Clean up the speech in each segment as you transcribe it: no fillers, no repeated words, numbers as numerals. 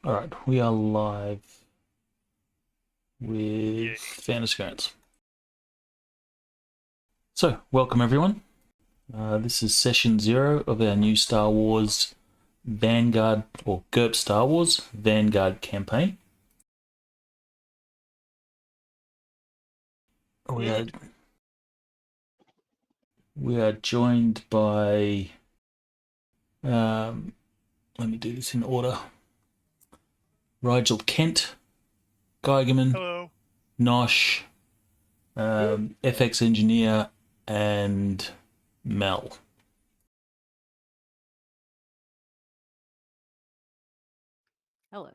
All right, we are live with Fantasy Grounds. So, welcome everyone. This is session 0 of our new Star Wars Vanguard, or GURPS Star Wars Vanguard campaign. We are joined by, let me do this in order, Rigel Kent, Geigerman, Hello. Nosh, FX Engineer, and Mel. Hello.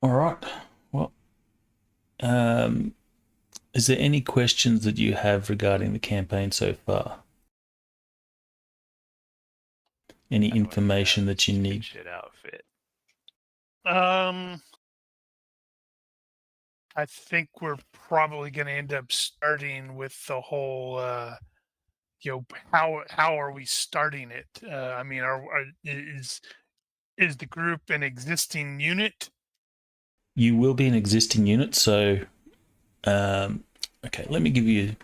All right. Well, is there any questions that you have regarding the campaign so far? Any information that you need? Shit outfit. I think we're probably going to end up starting with the whole, how are we starting it? I mean, is the group an existing unit? You will be an existing unit, so okay. Let me give you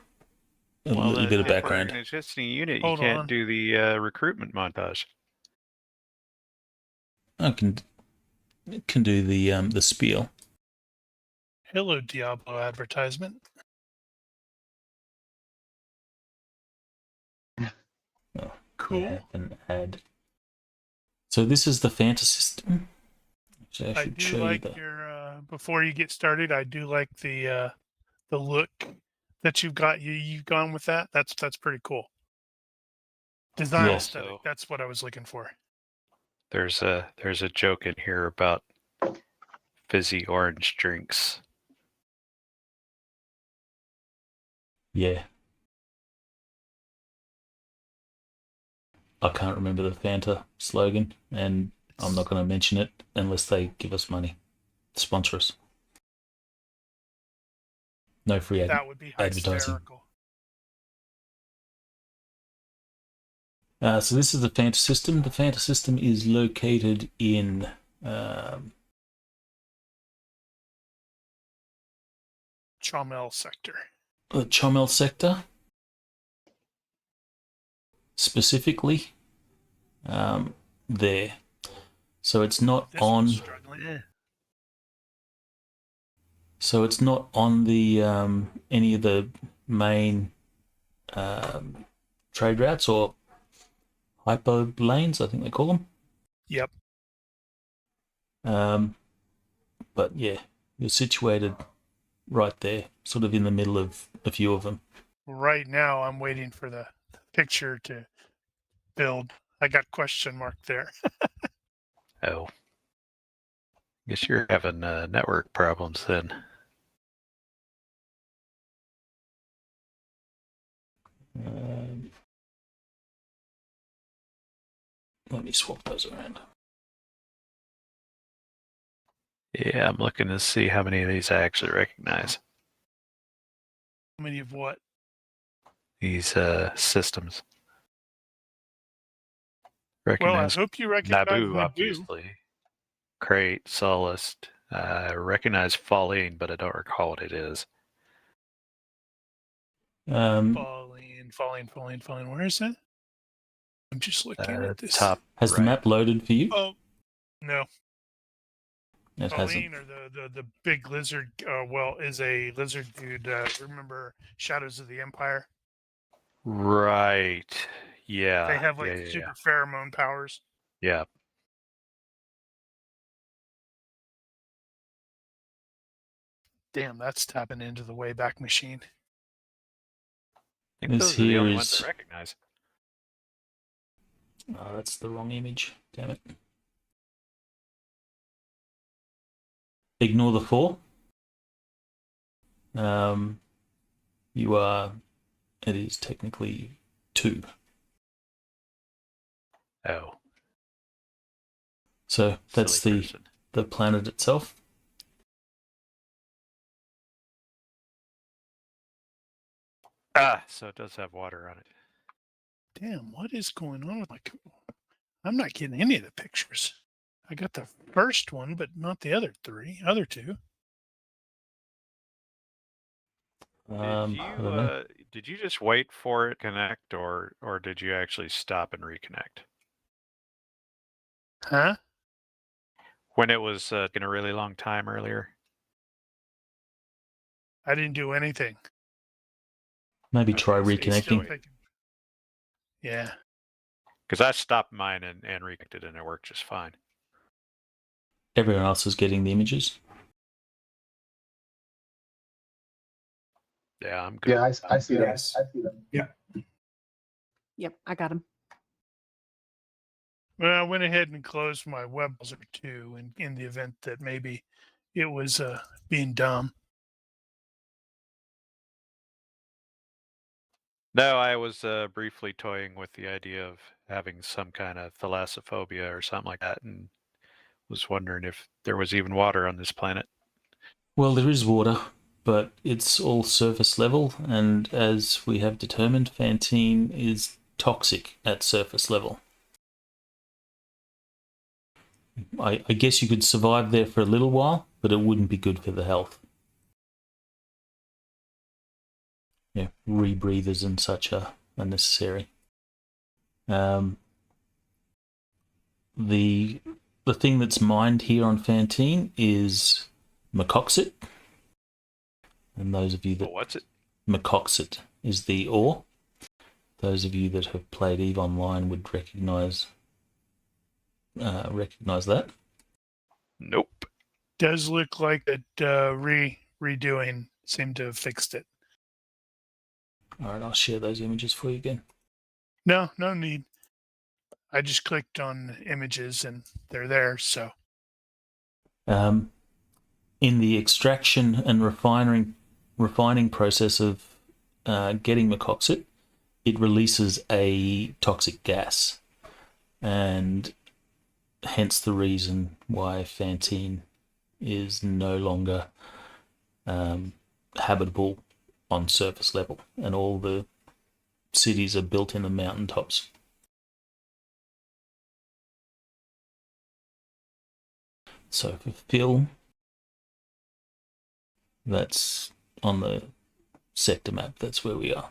a little bit of background. If we're an existing unit, Hold you can't on. do the recruitment montage. I can do the spiel. Hello, Diablo advertisement. Oh, cool. I have an ad. So this is the Fanta system. So I do like your before you get started. I do like the look that you've got. You've gone with that. That's pretty cool. Design aesthetic. That's what I was looking for. There's a joke in here about fizzy orange drinks. Yeah. I can't remember the Fanta slogan, and I'm not going to mention it unless they give us money. Sponsor us. No free That would be advertising. hysterical. So this is the Fanta system. The Fanta system is located in Chomel sector. The Chomel sector, specifically there. So it's not on. So it's not on the any of the main trade routes or hyper lanes, I think they call them. Yep. But yeah, you're situated right there, sort of in the middle of a few of them. Right now, I'm waiting for the picture to build. I got question mark there. Oh. Guess you're having network problems then. Let me swap those around. Yeah, I'm looking to see how many of these I actually recognize. How many of what? These systems. Recognize. Well, I hope you recognize Naboo, obviously. Crate, Solist. Recognize Falling, but I don't recall what it is. Falling. Where is that? I'm just looking at this. Top Has the map loaded for you? Oh, no. It hasn't. Or the big lizard, is a lizard dude. Remember Shadows of the Empire? Right. Yeah. They have super pheromone powers. Yeah. Damn, that's tapping into the Wayback Machine. I think those are the only ones I recognize. Oh, that's the wrong image. Damn it. Ignore the 4. You are. It is technically 2. Oh. So that's the planet itself. So it does have water on it. Damn, what is going on with my... I'm not getting any of the pictures. I got the first one, but not the other two. I don't know. Did you just wait for it to connect, or did you actually stop and reconnect Huh? when it was in a really long time earlier? I didn't do anything. Maybe try Okay, so you still reconnecting. wait. Yeah. Because I stopped mine and reconnected, and it worked just fine. Everyone else is getting the images. Yeah, I'm good. Yeah, I see them. I see them. Yeah. Yep, I got him. Well, I went ahead and closed my web browser too, in the event that maybe it was being dumb. No, I was briefly toying with the idea of having some kind of thalassophobia or something like that, and was wondering if there was even water on this planet. Well, there is water, but it's all surface level, and as we have determined, Fantine is toxic at surface level. I guess you could survive there for a little while, but it wouldn't be good for the health. Yeah, rebreathers and such are necessary. The thing that's mined here on Fantine is Macoxit. And those of you that... what's it? Macoxit is the ore. Those of you that have played EVE Online would recognise that. Nope. Does look like that redoing seemed to have fixed it. All right, I'll share those images for you again. No need. I just clicked on images and they're there. So In the extraction and refining process of getting Macoxit, it releases a toxic gas, and hence the reason why Fantine is no longer habitable on surface level, and all the cities are built in the mountaintops. So for Phil, that's on the sector map, that's where we are.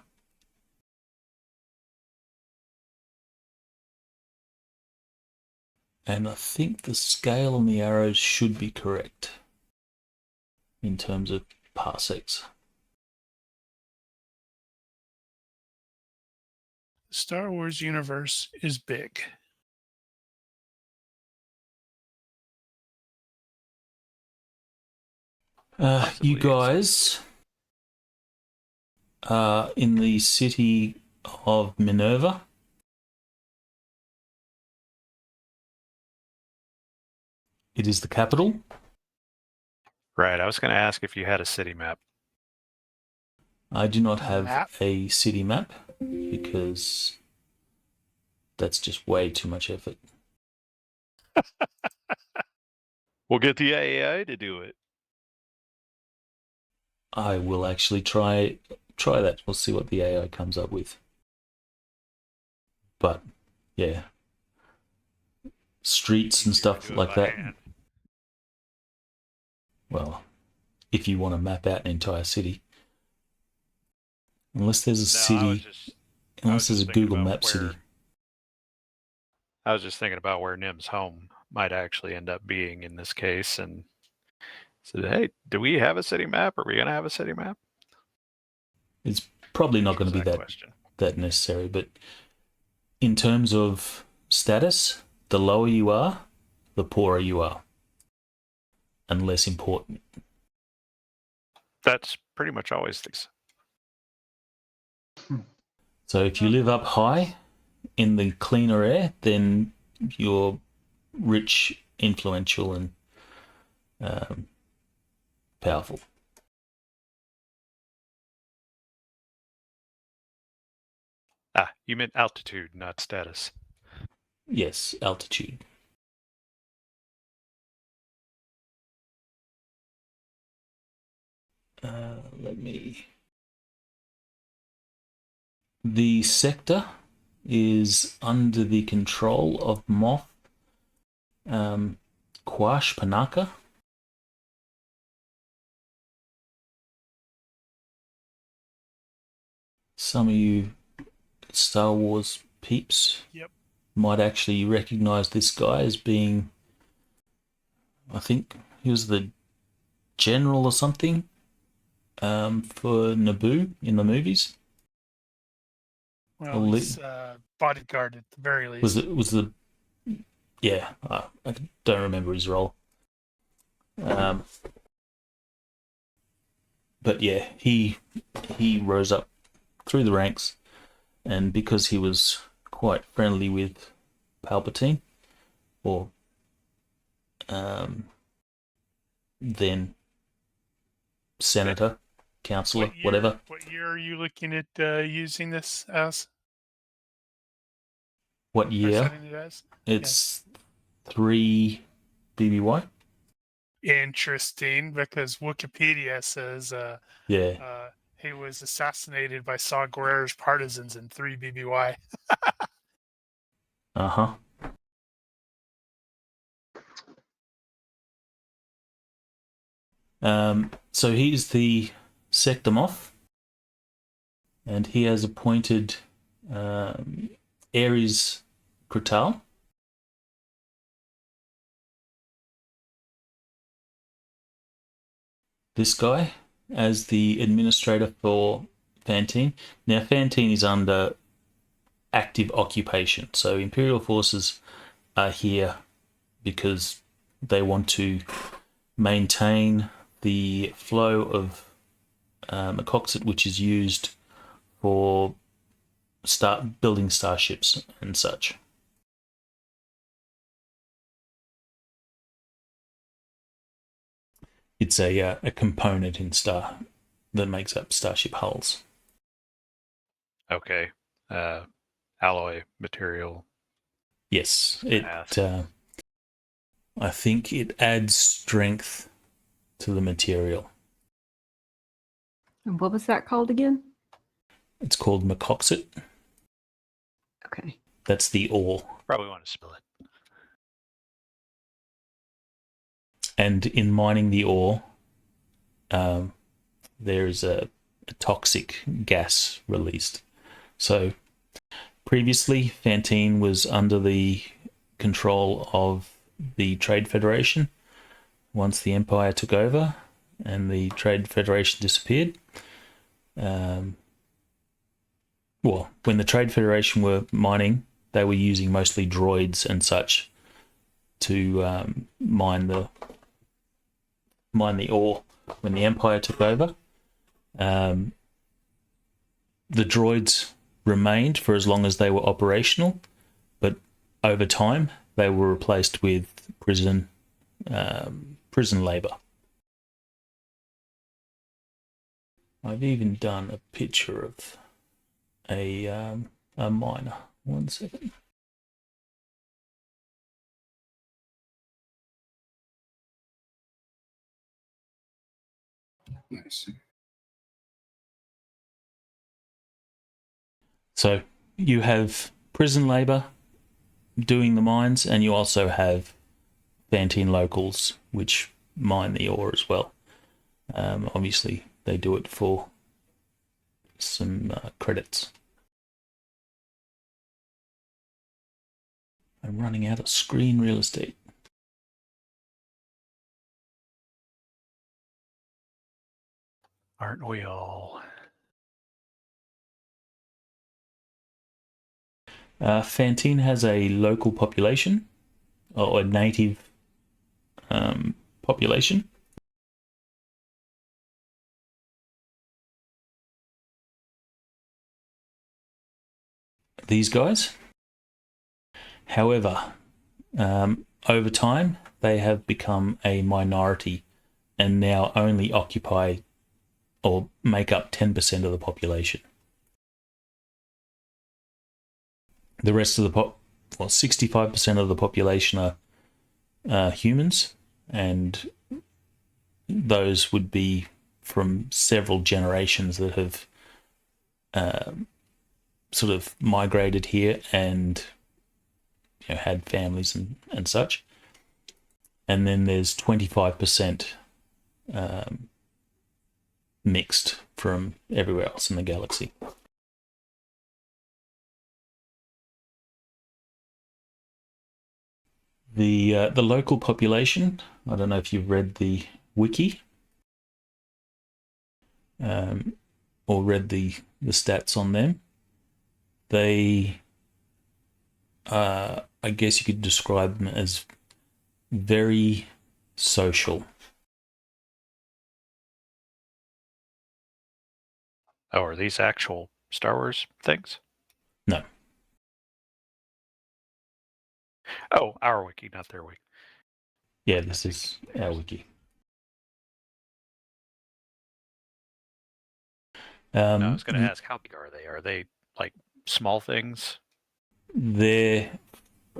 And I think the scale on the arrows should be correct in terms of parsecs. the Star Wars universe is big. You guys are in the city of Minerva. It is the capital. Right. I was going to ask if you had a city map. I do not have Map? a city map because that's just way too much effort. We'll get the AI to do it. I will actually try that. We'll see what the AI comes up with. But yeah, streets and stuff like that. Well, if you want to map out an entire city, unless there's a city, unless there's a Google Map city. I was just thinking about where Nim's home might actually end up being in this case, and said, "Hey, do we have a city map? Are we going to have a city map?" It's probably not going to be that necessary, but in terms of status, the lower you are, the poorer you are, and less important. That's pretty much always the case. So if you live up high in the cleaner air, then you're rich, influential, and powerful. Ah, you meant altitude, not status. Yes, altitude. Let me... The sector is under the control of Moth. Quash Panaka. Some of you Star Wars peeps might actually recognize this guy as being, I think he was the general or something for Naboo in the movies. Well, he's bodyguard at the very least. I don't remember his role. But yeah, he rose up through the ranks, and because he was quite friendly with Palpatine, or then senator, counselor, whatever. What year are you looking at using this as? What year? Setting it as? It's 3 BBY. Interesting, because Wikipedia says he was assassinated by Saw Gerrera's partisans in 3 BBY. Uh-huh. So he's the Sector Moff, and he has appointed Ares Krutal. This guy as the administrator for Fantine. Now, Fantine is under active occupation, so Imperial forces are here because they want to maintain the flow of Mecoxit, which is used for building starships and such. It's a component in that makes up starship hulls. Okay. Alloy material. Yes, I think it adds strength to the material. And what was that called again? It's called Mecoxit. Okay. That's the ore. Probably want to spill it. And in mining the ore, there's a toxic gas released. So previously, Fantine was under the control of the Trade Federation. Once the Empire took over and the Trade Federation disappeared, when the Trade Federation were mining, they were using mostly droids and such to mine the ore. When the Empire took over, the droids remained for as long as they were operational, but over time they were replaced with prison labor. I've even done a picture of a miner. 1 second. Nice. So you have prison labor doing the mines, and you also have Fantine locals, which mine the ore as well. Obviously, they do it for some credits. I'm running out of screen real estate. Aren't we all? Fantine has a local population, or a native population. These guys. However, over time, they have become a minority and now only occupy or make up 10% of the population. The rest of the 65% of the population are humans, and those would be from several generations that have sort of migrated here and had families and such. and then there's 25% mixed from everywhere else in the galaxy. The local population, I don't know if you've read the wiki or read the stats on them. They, I guess you could describe them as very social. Oh, are these actual Star Wars things? No. Oh, our wiki, not their wiki. Yeah, this is our wiki. No, I was going to ask, how big are they? Are they like small things? They're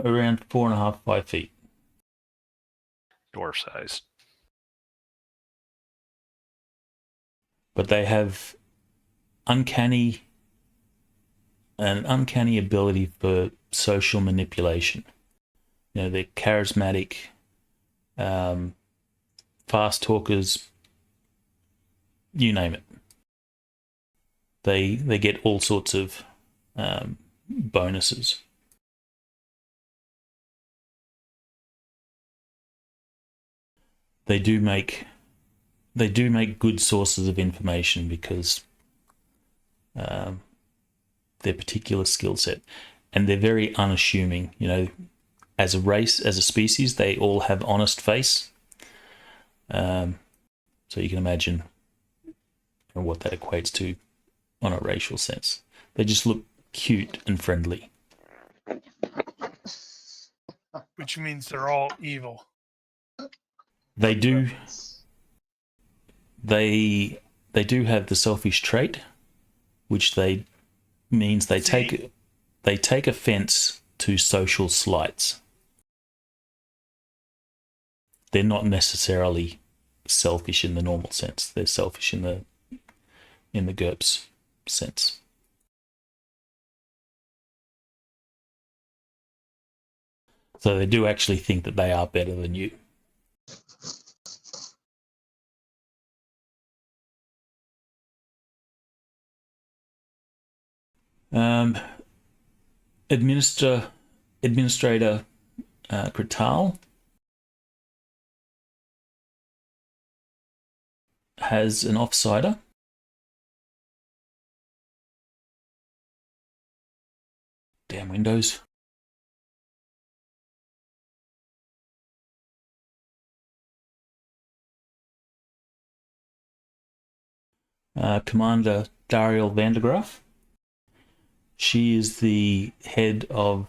around 4.5, 5 feet. Dwarf sized. But they have an uncanny ability for social manipulation. You know, they're charismatic, fast talkers, you name it. They get all sorts of bonuses. They do make good sources of information because their particular skill set, and they're very unassuming. You know, as a race, as a species, they all have honest face. So you can imagine what that equates to on a racial sense. They just look cute and friendly. Which means they're all evil. They do. They do have the selfish trait, which means they take offense to social slights. They're not necessarily selfish in the normal sense. They're selfish in the GURPS sense. So they do actually think that they are better than you. Administrator Krital has an offsider. Damn Windows. Commander Dariel Vandergraaf. She is the head of,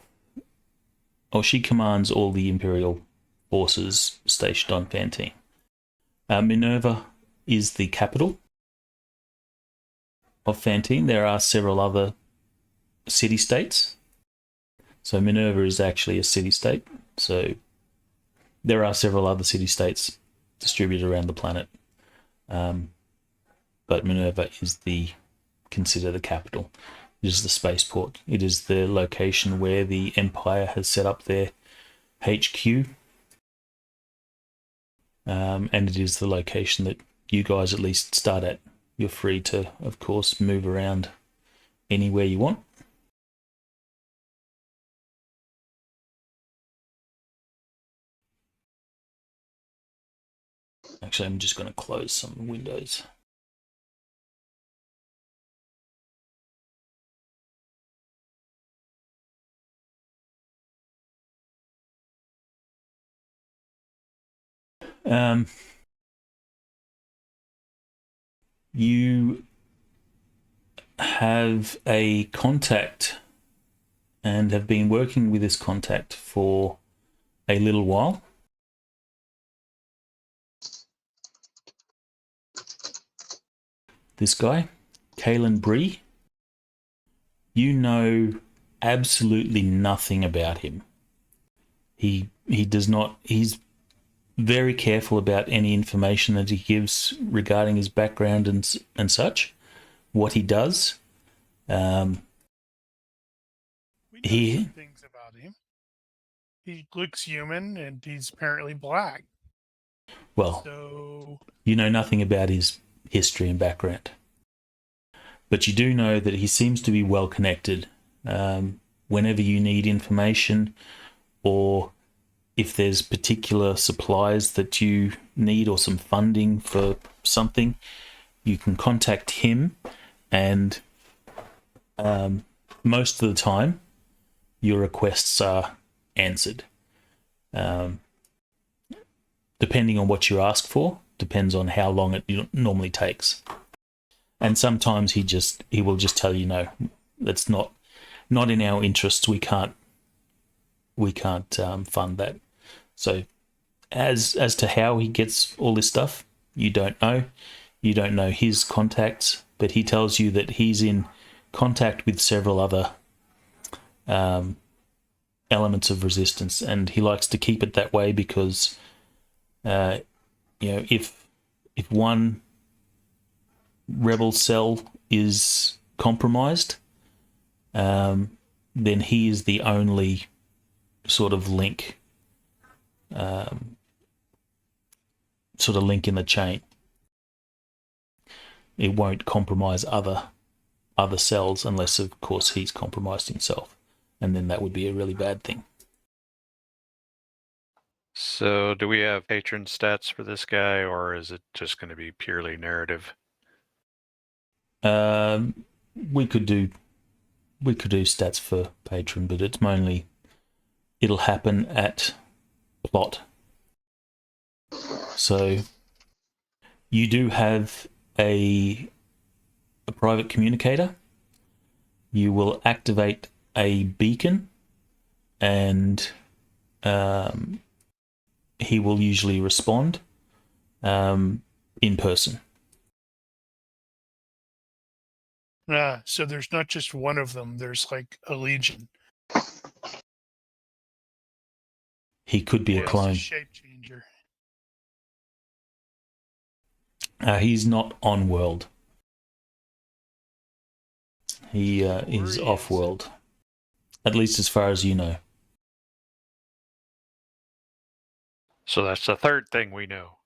she commands all the Imperial forces stationed on Fantine. Minerva is the capital of Fantine. There are several other city-states. So Minerva is actually a city-state. So there are several other city-states distributed around the planet. But Minerva is considered the capital. It is the spaceport. It is the location where the Empire has set up their HQ. And it is the location that you guys at least start at. You're free to, of course, move around anywhere you want. Actually, I'm just going to close some windows. You have a contact and have been working with this contact for a little while. This guy, Kalen Bree, you know absolutely nothing about him. He does not, he's very careful about any information that he gives regarding his background and such, what he does. We know some things about him. He looks human, and he's apparently black. Well, So you know nothing about his history and background, but you do know that he seems to be well connected. Whenever you need information, or if there's particular supplies that you need or some funding for something, you can contact him, and most of the time your requests are answered. Depending on what you ask for, depends on how long it normally takes. And sometimes he will just tell you, no, that's not in our interests. We can't fund that. So as to how he gets all this stuff, you don't know. You don't know his contacts, but he tells you that he's in contact with several other elements of resistance, and he likes to keep it that way because, if one rebel cell is compromised, then he is the only sort of link in the chain. It won't compromise other cells unless, of course, he's compromised himself, and then that would be a really bad thing. So do we have patron stats for this guy, or is it just going to be purely narrative? We could do stats for patron, but it's mainly it'll happen at plot. So you do have a private communicator. You will activate a beacon, and he will usually respond in person. so there's not just one of them. There's like a legion. He could be a clone. Shape changer. He's not on world. He is off world, at least as far as you know. So that's the third thing we know.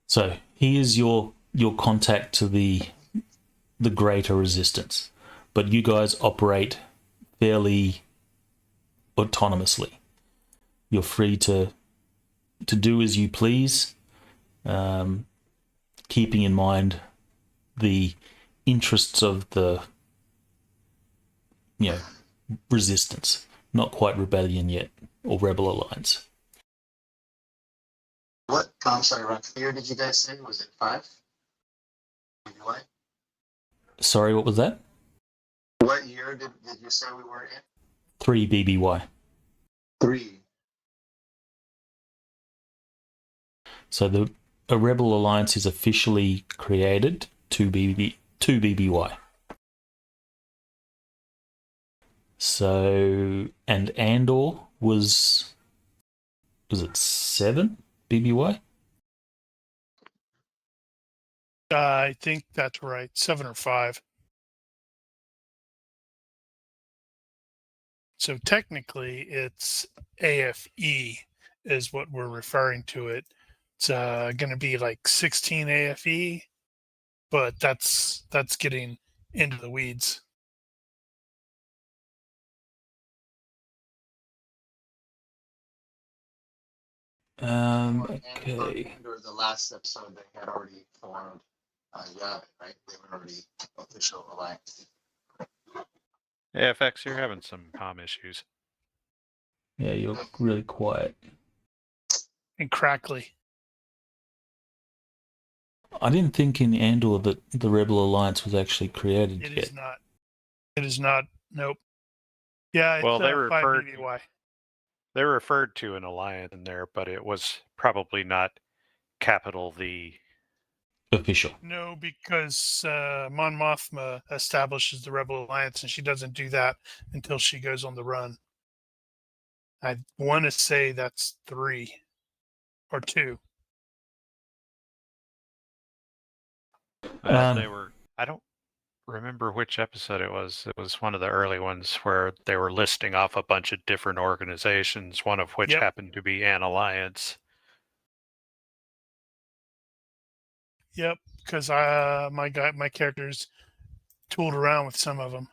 So he is your contact to the greater resistance, but you guys operate fairly autonomously. You're free to do as you please, keeping in mind the interests of the resistance, not quite rebellion yet, or rebel alliance. I'm sorry, what year did you guys say? Was it 5? What? Sorry, what was that? What year did you say we were in? 3 BBY. 3. So a rebel alliance is officially created 2 BBY. So, and Andor was it 7 BBY? I think that's right. 7 or 5. So technically, it's AFE is what we're referring to it. It's going to be like 16 AFE, but that's getting into the weeds. Okay. Or the last episode they had already formed Yavin, right? They were already official alliance. AFX, you're having some comm issues. Yeah, you're really quiet. And crackly. I didn't think in Andor that the Rebel Alliance was actually created It yet. is not. It is not. Nope. Yeah, it's Well, they 5 referred BBY. they referred to an alliance in there, but it was probably not capital the Official. No, because Mon Mothma establishes the Rebel Alliance, and she doesn't do that until she goes on the run. I want to say that's 3 or 2. they were. I don't remember which episode it was. It was one of the early ones where they were listing off a bunch of different organizations, one of which happened to be an alliance. Yep, because my character's tooled around with some of them.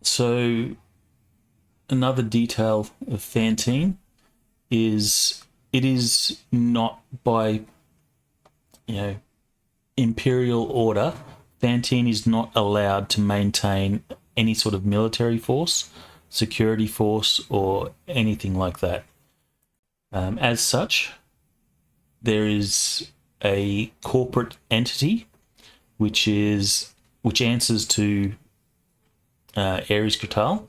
So another detail of Fantine is it is not by, imperial order. Fantine is not allowed to maintain any sort of military force, security force, or anything like that. As such, there is a corporate entity which answers to Ares Kratal,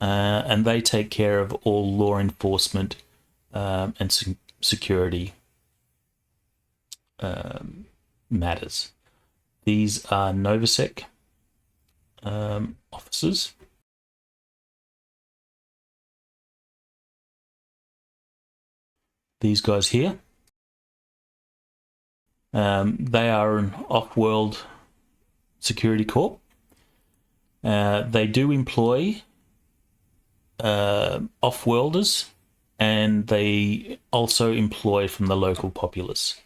and they take care of all law enforcement and security matters. These are Novasec officers. These guys here. They are an off-world security corp. They do employ off-worlders, and they also employ from the local populace.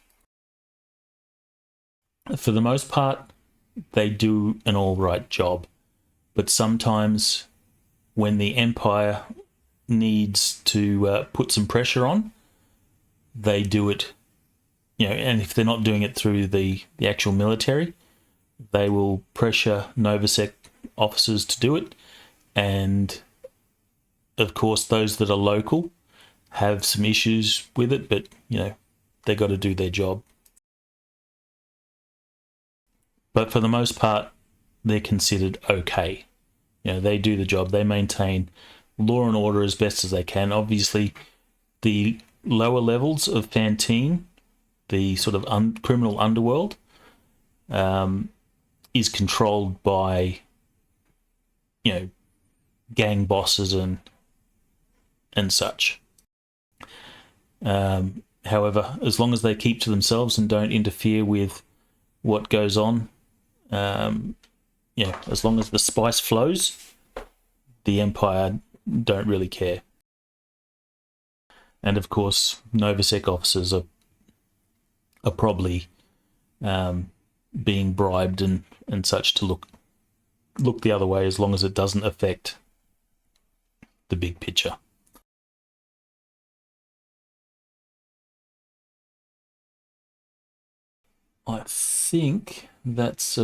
For the most part, they do an all right job, but sometimes when the Empire needs to put some pressure on, they do it, and if they're not doing it through the actual military, they will pressure Novasec officers to do it, and of course those that are local have some issues with it, but they got to do their job. But for the most part, they're considered okay. They do the job. They maintain law and order as best as they can. Obviously, the lower levels of Fantine, the sort of criminal underworld, is controlled by, gang bosses and such. However, as long as they keep to themselves and don't interfere with what goes on, as long as the spice flows, the Empire don't really care. And of course, Novasec officers are probably being bribed and such to look the other way, as long as it doesn't affect the big picture. I think that's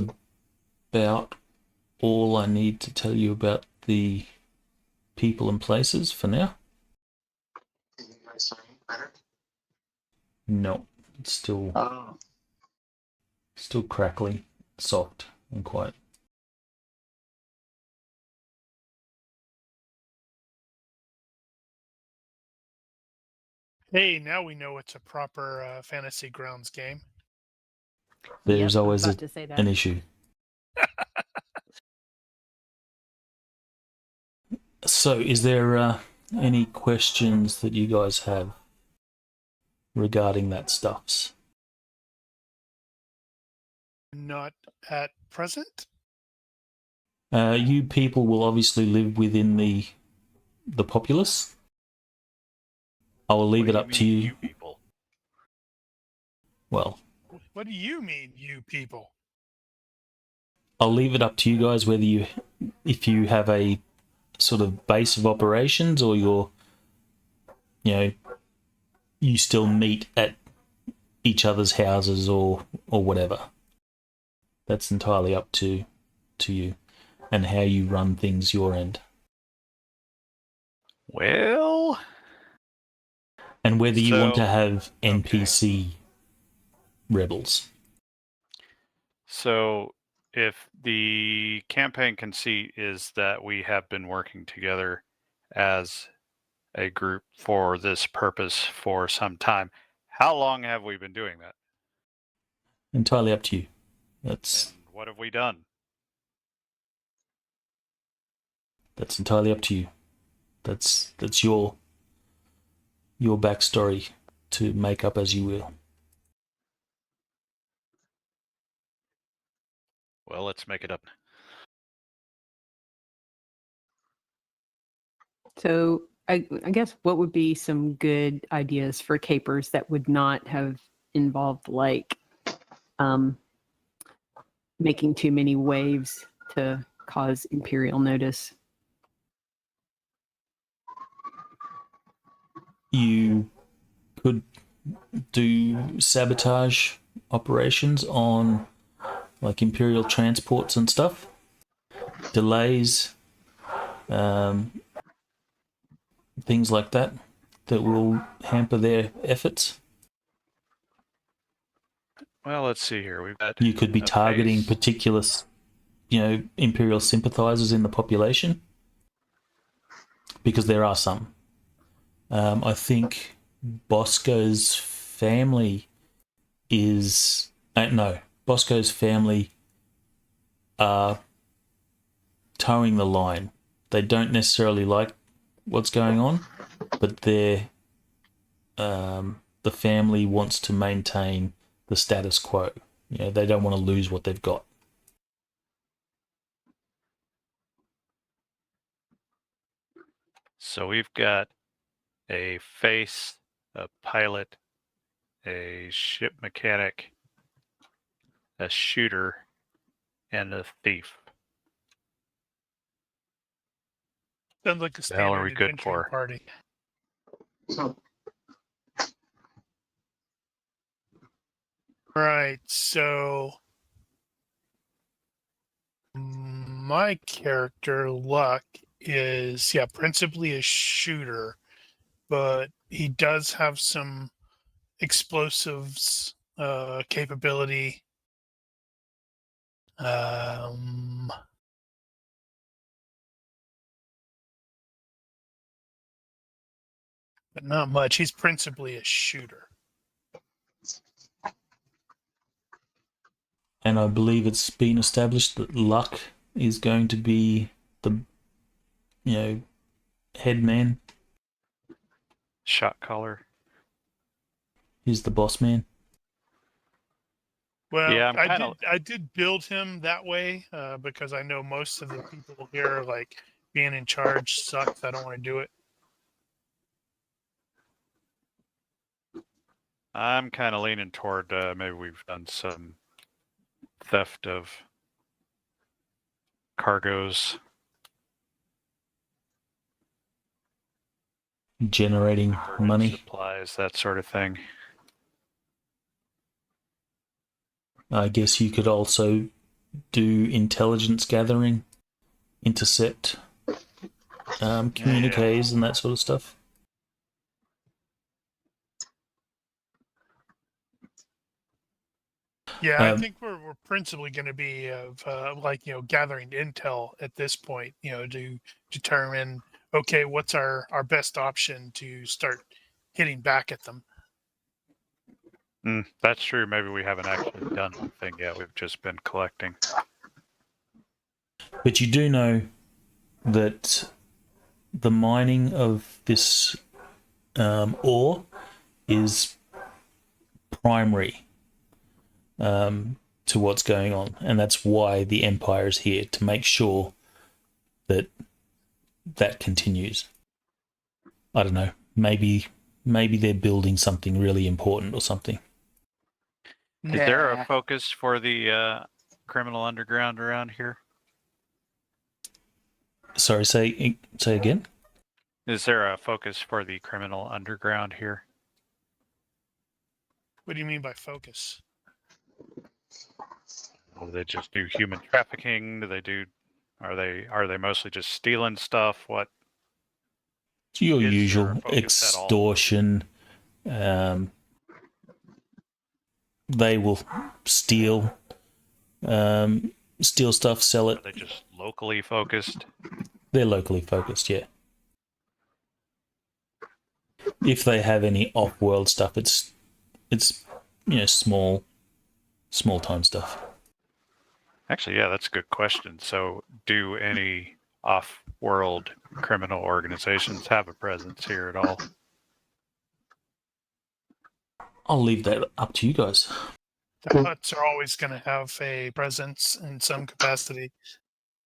about all I need to tell you about the people and places for now. Can you guys hear me better? No, it's still crackly, soft, and quiet. Hey, now we know it's a proper Fantasy Grounds game. There's Yep, I was always about to say that. an issue. So, is there any questions that you guys have regarding that stuffs? Not at present. You people will obviously live within the populace. I will leave it up to you. People. Well, What do you mean, you people? I'll leave it up to you guys whether if you have a sort of base of operations, or you still meet at each other's houses or whatever. That's entirely up to you and how you run things your end. Well, And whether you want to So- have NPC rebels. so if the campaign conceit is that we have been working together as a group for this purpose for some time, how long have we been doing that? Entirely up to you. That's And what have we done? entirely up to you. That's your backstory to make up as you will. Well, let's make it up. So I guess what would be some good ideas for capers that would not have involved like making too many waves to cause Imperial notice? You could do sabotage operations on like Imperial transports and stuff. Delays, things like that will hamper their efforts. Well, let's see here. We've got You could be targeting phase. particular, Imperial sympathizers in the population, because there are some. I think Bosco's family is Bosco's family are towing the line. They don't necessarily like what's going on, but the family wants to maintain the status quo. They don't want to lose what they've got. So we've got a face, a pilot, a ship mechanic, a shooter, and a thief. Sounds like a The hell are we standard good adventuring for? party. So Right. So my character Luck is principally a shooter, but he does have some explosives capability. But not much. He's principally a shooter. And I believe it's been established that Luck is going to be the, head man. Shot caller. He's the boss man. Yeah, Well, I did build him that way because I know most of the people here like being in charge sucks. I don't want to do it. I'm kind of leaning toward maybe we've done some theft of cargoes. Generating money. Supplies, that sort of thing. I guess you could also do intelligence gathering, intercept communiques and that sort of stuff. Yeah, I think we're principally going to be of gathering intel at this point, to determine what's our best option to start hitting back at them. That's true. Maybe we haven't actually done anything yet. We've just been collecting. But you do know that the mining of this ore is primary to what's going on, and that's why the Empire is here, to make sure that continues. I don't know, maybe they're building something really important or something. Is there a focus for the criminal underground around here? Sorry, say again? Is there a focus for the criminal underground here? What do you mean by focus? Do they just do human trafficking? Are they mostly just stealing stuff? What? It's your Is there a usual focus at all? extortion. They will steal stuff, sell it. Are they just locally focused? They're locally focused, yeah. If they have any off-world stuff, it's small time stuff. Actually, yeah, that's a good question. So, do any off-world criminal organizations have a presence here at all? I'll leave that up to you guys. The Huts are always going to have a presence in some capacity,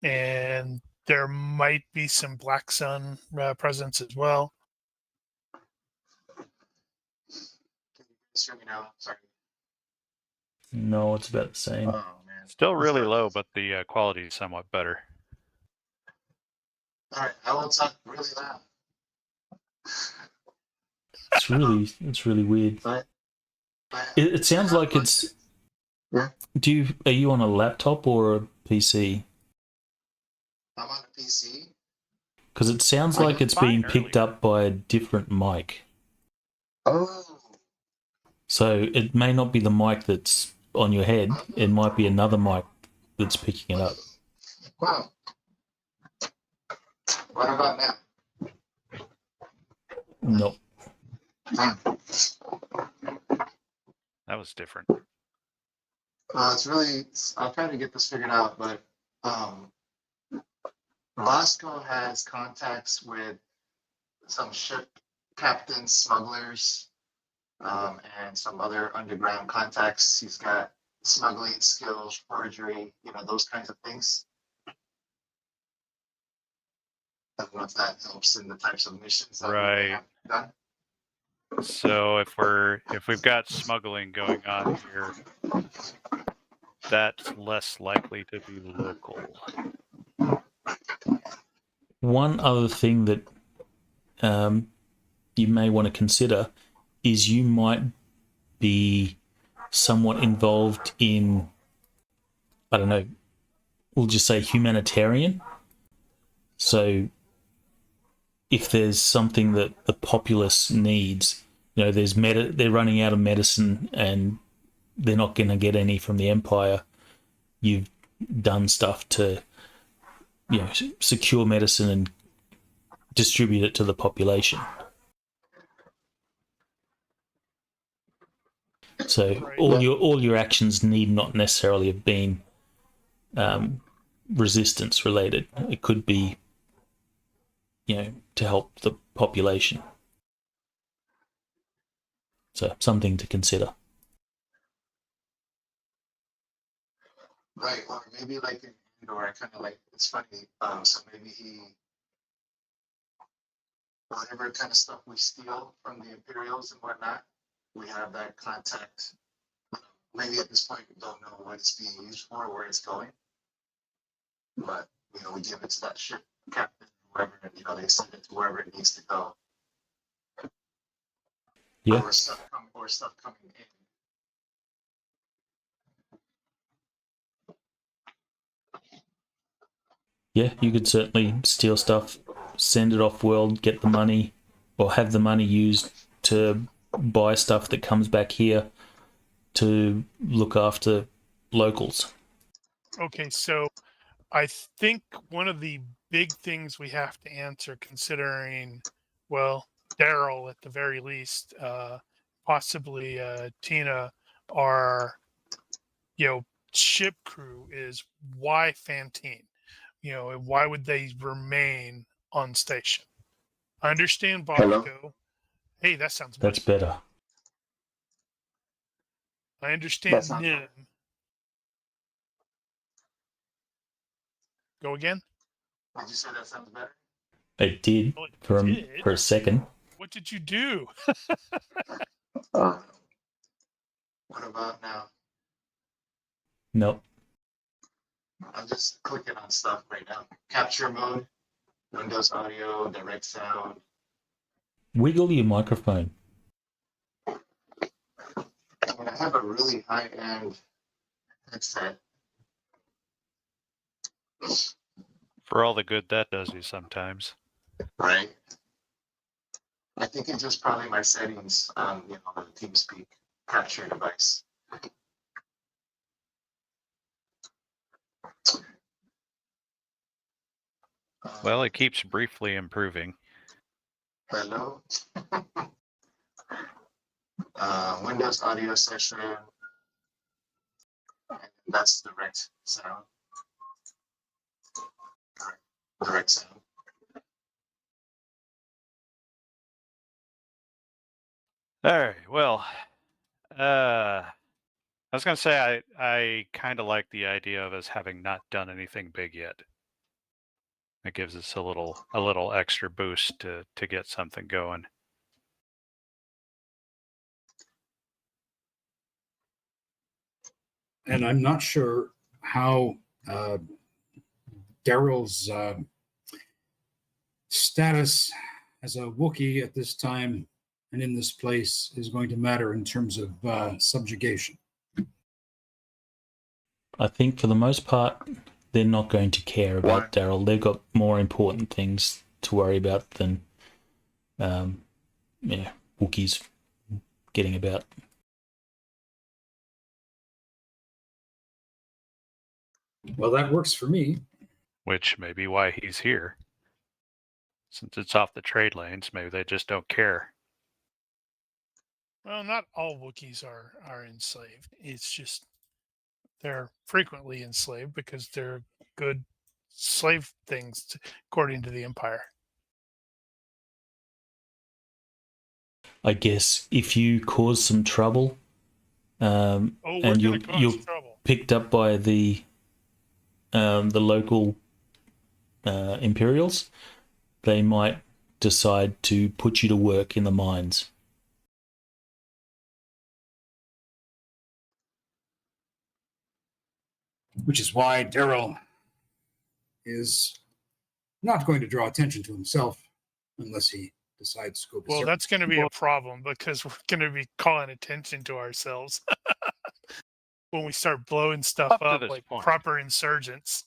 and there might be some Black Sun presence as well. Can you guys hear me now? Sorry. No, it's about the same. Oh man. Still really low, but the quality is somewhat better. All right, I will talk really loud. It's really weird. But It sounds like it's. Yeah. Are you on a laptop or a PC? I'm on a PC. Because it sounds I like was it's being fine picked earlier. up by a different mic. Oh. So it may not be the mic that's on your head. It might be another mic that's picking it up. Wow. What about now? No. That was different. It's really. I'll try to get this figured out, but Vasco has contacts with some ship captains, smugglers, and some other underground contacts. He's got smuggling skills, forgery, those kinds of things. I don't know if that helps in the types of missions that we Right. have done. So if we've got smuggling going on here, that's less likely to be local. One other thing that you may want to consider is you might be somewhat involved in, I don't know, we'll just say humanitarian. So if there's something that the populace needs, they're running out of medicine and they're not going to get any from the Empire, you've done stuff to, secure medicine and distribute it to the population. So Right. all your actions need not necessarily have been resistance related. It could be, to help the population. So something to consider. Right, or maybe like in Andor, kind of like, it's funny. So maybe whatever kind of stuff we steal from the Imperials and whatnot, we have that contact. Maybe at this point we don't know what it's being used for or where it's going, but we give it to that ship captain, whoever, they send it to wherever it needs to go. Yeah. Or stuff coming in. Yeah, you could certainly steal stuff, send it off world, get the money, or have the money used to buy stuff that comes back here to look after locals. Okay, so I think one of the big things we have to answer, considering, well, Daryl at the very least, possibly Tina, our ship crew, is why Fantine? Why would they remain on station? I understand Hello? Bosco. Hey, that sounds That's much better. I understand That's not Nim. Go again? Did you say that sounds better? It did Well, it for did. a second. What did you do? What about now? Nope. I'm just clicking on stuff right now. Capture mode, Windows audio, direct sound. Wiggle your microphone. I have a really high-end headset. For all the good that does you sometimes. Right. I think it's just probably my settings on the TeamSpeak capture device. Well, it keeps briefly improving. Hello. Windows audio session. That's direct sound. Direct sound. All right. Well, I was gonna say I kind of like the idea of us having not done anything big yet. It gives us a little extra boost to get something going. And I'm not sure how Daryl's status as a Wookiee at this time and in this place is going to matter in terms of subjugation. I think for the most part, they're not going to care about Daryl. They've got more important things to worry about than, Wookiees getting about. Well, that works for me. Which may be why he's here. Since it's off the trade lanes, maybe they just don't care. Well, not all Wookiees are enslaved. It's just they're frequently enslaved because they're good slave things, according to the Empire. I guess if you cause some trouble, and you're picked up by the local Imperials, they might decide to put you to work in the mines. Which is why Daryl is not going to draw attention to himself unless he decides to go berserk. Well, that's going to be a problem because we're going to be calling attention to ourselves when we start blowing stuff up like proper insurgents.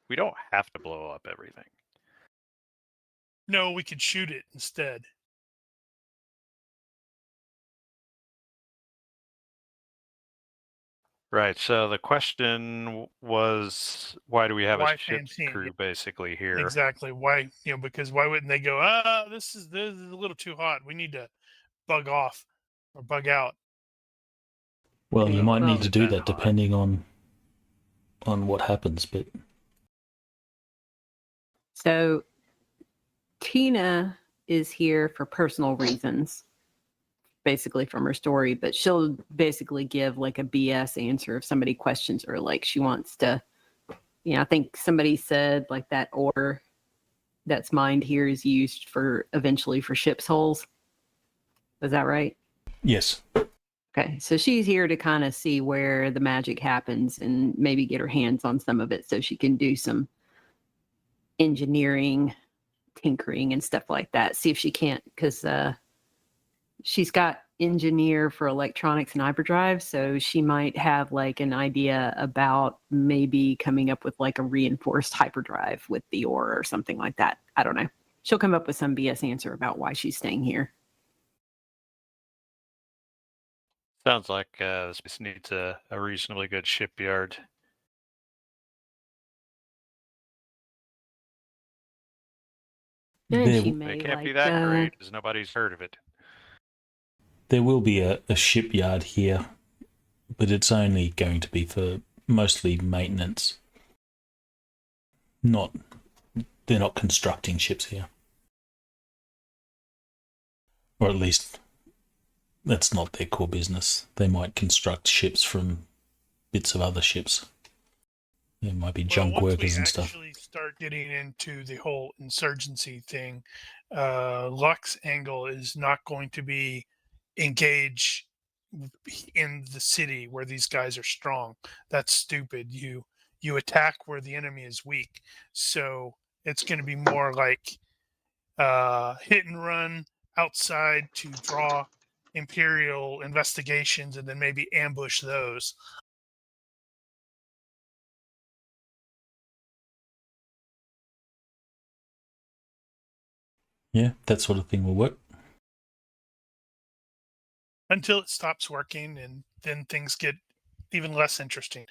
We don't have to blow up everything. No, we could shoot it instead. Right. So the question was, why do we have a ship's crew basically here? Exactly. Why? Because why wouldn't they go? This is a little too hot. We need to bug off or bug out. Well, you might need to do that depending on what happens, but. So Tina is here for personal reasons, basically from her story, but she'll basically give like a BS answer if somebody questions her, like she wants to, I think somebody said like that ore that's mined here is used eventually for ship's hulls. Is that right? Yes. Okay, so she's here to kind of see where the magic happens and maybe get her hands on some of it so she can do some engineering, tinkering, and stuff like that. See if she can't, because she's got engineer for electronics and hyperdrive, so she might have like an idea about maybe coming up with like a reinforced hyperdrive with the ore or something like that. I don't know. She'll come up with some BS answer about why she's staying here. Sounds like this place needs a reasonably good shipyard. It can't be that great because nobody's heard of it. There will be a shipyard here, but it's only going to be for mostly maintenance. They're not constructing ships here. Or at least that's not their core business. They might construct ships from bits of other ships. There might be junk workers and stuff. Once we actually start getting into the whole insurgency thing, Luck's angle is not going to be engage in the city where these guys are strong. That's stupid. You attack where the enemy is weak. So it's going to be more like hit and run outside to draw Imperial investigations and then maybe ambush those. Yeah, that sort of thing will work. Until it stops working, and then things get even less interesting.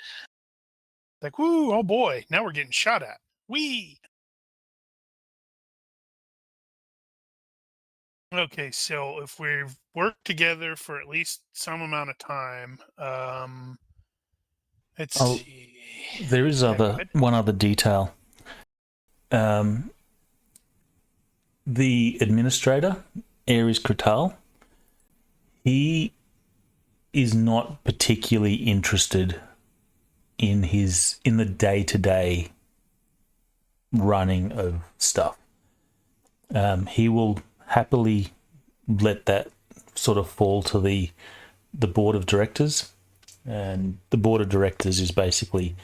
Like, woo, oh boy, now we're getting shot at. Wee! Okay, so if we've worked together for at least some amount of time, let's see. There is one other detail. The administrator, Ares Kratal, he is not particularly interested in the day-to-day running of stuff. He will happily let that sort of fall to the board of directors, and the board of directors is basically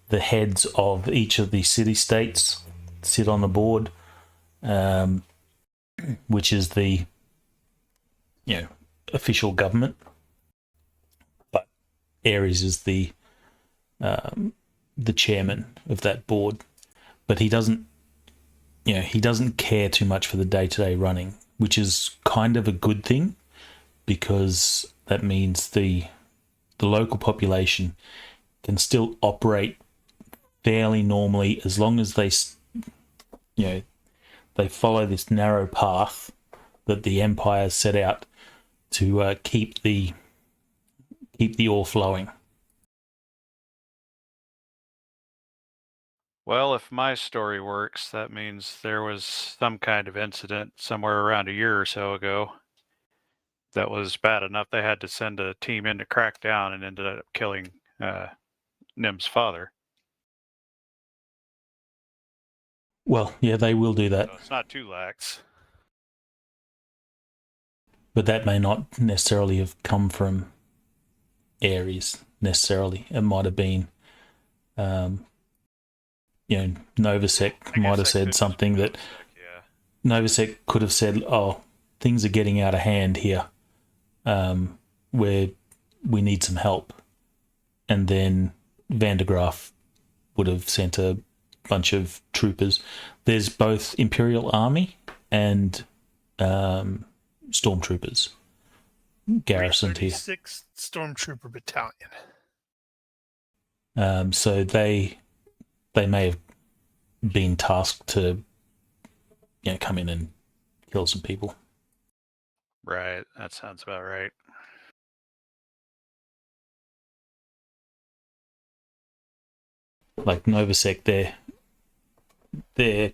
the heads of each of the city-states sit on the board, which is the official government. But Ares is the chairman of that board, but he doesn't care too much for the day-to-day running, which is kind of a good thing, because that means the local population can still operate fairly normally as long as they follow this narrow path that the Empire set out to keep the ore flowing. Well, if my story works, that means there was some kind of incident somewhere around a year or so ago that was bad enough they had to send a team in to crack down, and ended up killing Nim's father. Well, yeah, they will do that. So it's not too lax. But that may not necessarily have come from Ares, necessarily. It might have been, Novosec might have said something that... Novosec could have said, oh, things are getting out of hand here, where we need some help. And then Van der Graaf would have sent a bunch of troopers. There's both Imperial Army and stormtroopers garrisoned here. 36th Stormtrooper Battalion. So they may have been tasked to come in and kill some people. Right, that sounds about right. Like Novosec, they're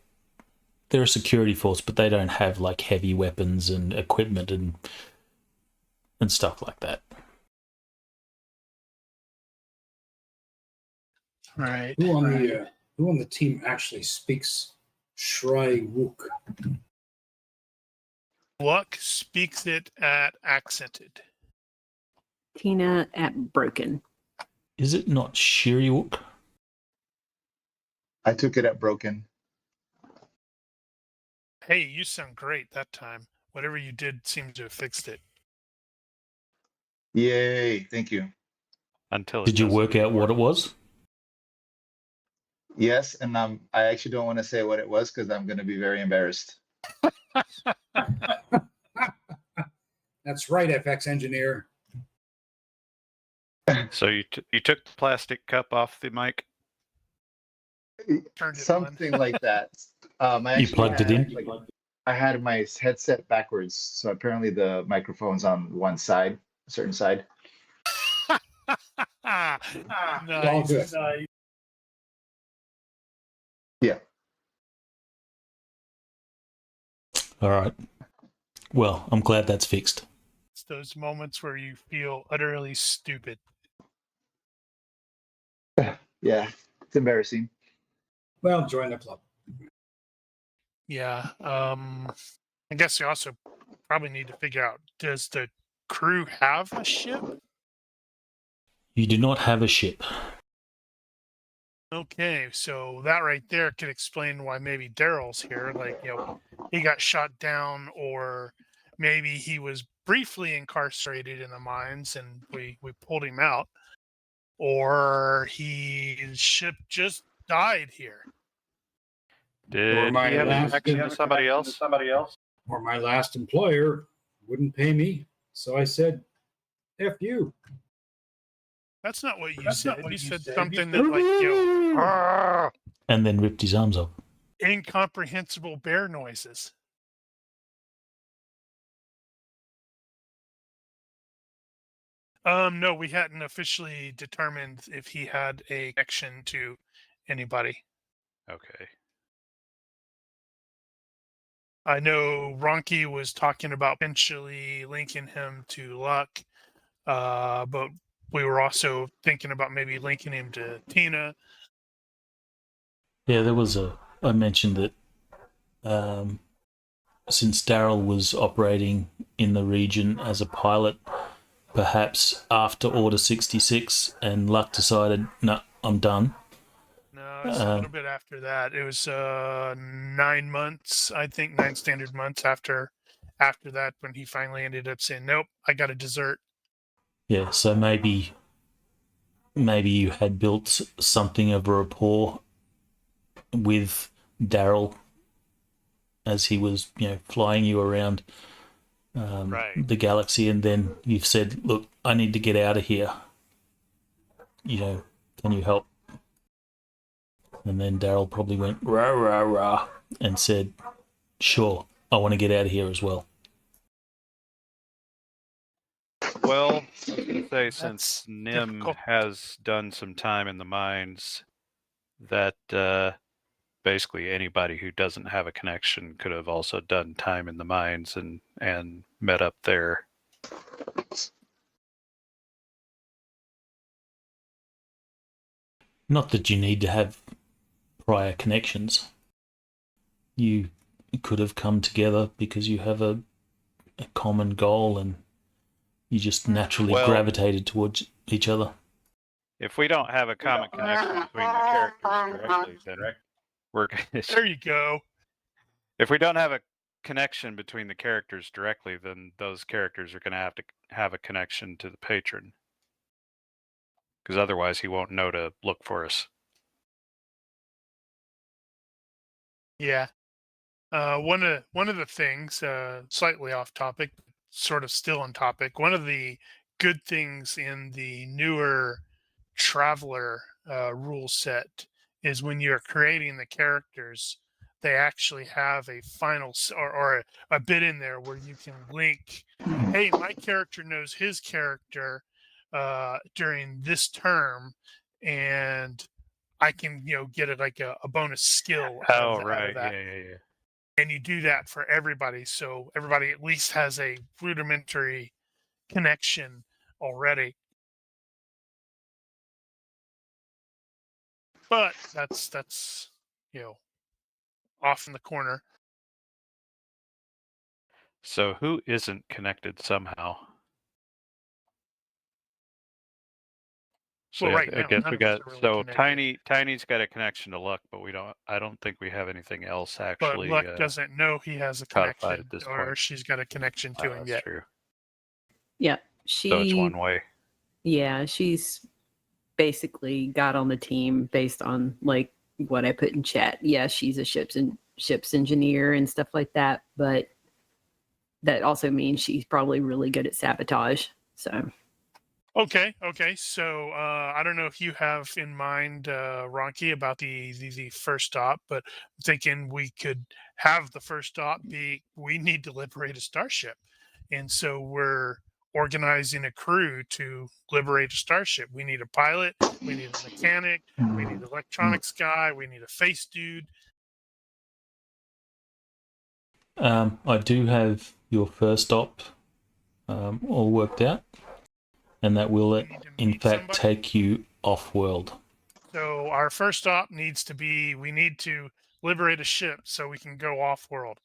a security force, but they don't have like heavy weapons and equipment and stuff like that. Right. Who on the team actually speaks Shrai-Wook? Luck speaks it at accented. Tina at broken. Is it not Shiriwook? I took it at broken. Hey, you sound great that time. Whatever you did seems to have fixed it. Yay! Thank you. Until it Did you doesn't work out anymore. what it was? Yes, and I actually don't want to say what it was because I'm going to be very embarrassed. That's right, FX engineer. So you took the plastic cup off the mic? Turned it Something on. like that. I You actually plugged it in? I had my headset backwards, so apparently the microphone's on one side, a certain side. All good. Nice. Yeah. All right. Well, I'm glad that's fixed. It's those moments where you feel utterly stupid. Yeah, it's embarrassing. Well, join the club. Yeah. I guess you also probably need to figure out, does the crew have a ship? You do not have a ship. Okay, so that right there could explain why maybe Daryl's here. Like, he got shot down, or maybe he was briefly incarcerated in the mines and we pulled him out, or his ship just died here. Did he have a connection to somebody else? Or my last employer wouldn't pay me, so I said, "F you." That's not what you said. You said something that, like, And then ripped his arms off. incomprehensible bear noises. No, we hadn't officially determined if he had a connection to anybody. Okay. I know Ronnke was talking about potentially linking him to Luck, but we were also thinking about maybe linking him to Tina. Yeah, I mentioned that since Daryl was operating in the region as a pilot, perhaps after Order 66, and Luck decided, no, I'm done. No, it's a little bit after that. It was 9 months, I think, 9 standard months after that, when he finally ended up saying, nope, I got to desert. Yeah, so maybe you had built something of a rapport with Daryl as he was, flying you around the galaxy, and then you've said, look, I need to get out of here. Can you help? And then Daryl probably went, rah, rah, rah, and said, sure, I want to get out of here as well. Well, I was going to say, since Nim difficult. has done some time in the mines, that basically anybody who doesn't have a connection could have also done time in the mines and met up there. Not that you need to have prior connections. You could have come together because you have a common goal and you just naturally gravitated towards each other. If we don't have a common connection between the characters directly, then we're There you go. If we don't have a connection between the characters directly, then those characters are going to have a connection to the patron, because otherwise he won't know to look for us. Yeah. One of the things, slightly off topic, sort of still on topic. One of the good things in the newer Traveler rule set is when you're creating the characters, they actually have a final or a bit in there where you can link. Hey, my character knows his character during this term, and I can get it like a bonus skill out of that. Yeah. And you do that for everybody, so everybody at least has a rudimentary connection already. But that's off in the corner. So who isn't connected somehow? So Well, yeah, right I now, guess none we of us got are really so connected. Tiny's got a connection to Luck, but I don't think we have anything else But actually Luck doesn't know he has a codified connection, at this or point. she's got a connection to him That's yet. true. Yeah, So it's one way. Yeah, she's basically got on the team based on like what I put in chat. Yeah, she's a ships engineer and stuff like that, but that also means she's probably really good at sabotage. So Okay. So I don't know if you have in mind, Ronke, about the first stop, but I'm thinking we could have the first stop be we need to liberate a starship, and so we're organizing a crew to liberate a starship. We need a pilot, we need a mechanic, we need an electronics guy, we need a face dude. I do have your first stop all worked out, and that will, We need to in meet fact, somebody. take you off-world. So our first stop needs to be we need to liberate a ship so we can go off-world.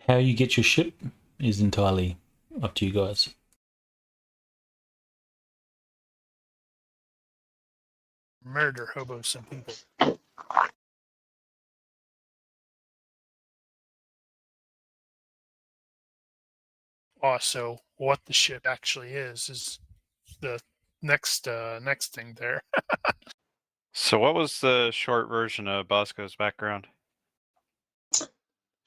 How you get your ship is entirely up to you guys. Murder hobo some people. Also, what the ship actually is the next thing there. So what was the short version of Bosco's background?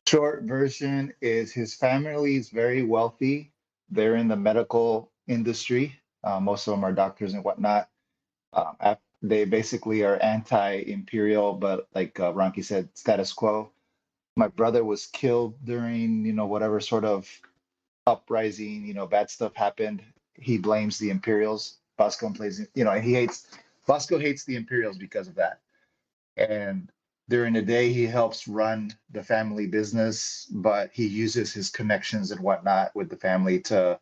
Short version is his family is very wealthy. They're in the medical industry. Most of them are doctors and whatnot. They basically are anti-imperial, but like Ronke said, status quo. My brother was killed during, whatever sort of uprising, bad stuff happened. He blames the Imperials. Bosco plays, and Bosco hates the Imperials because of that. And during the day, he helps run the family business, but he uses his connections and whatnot with the family to,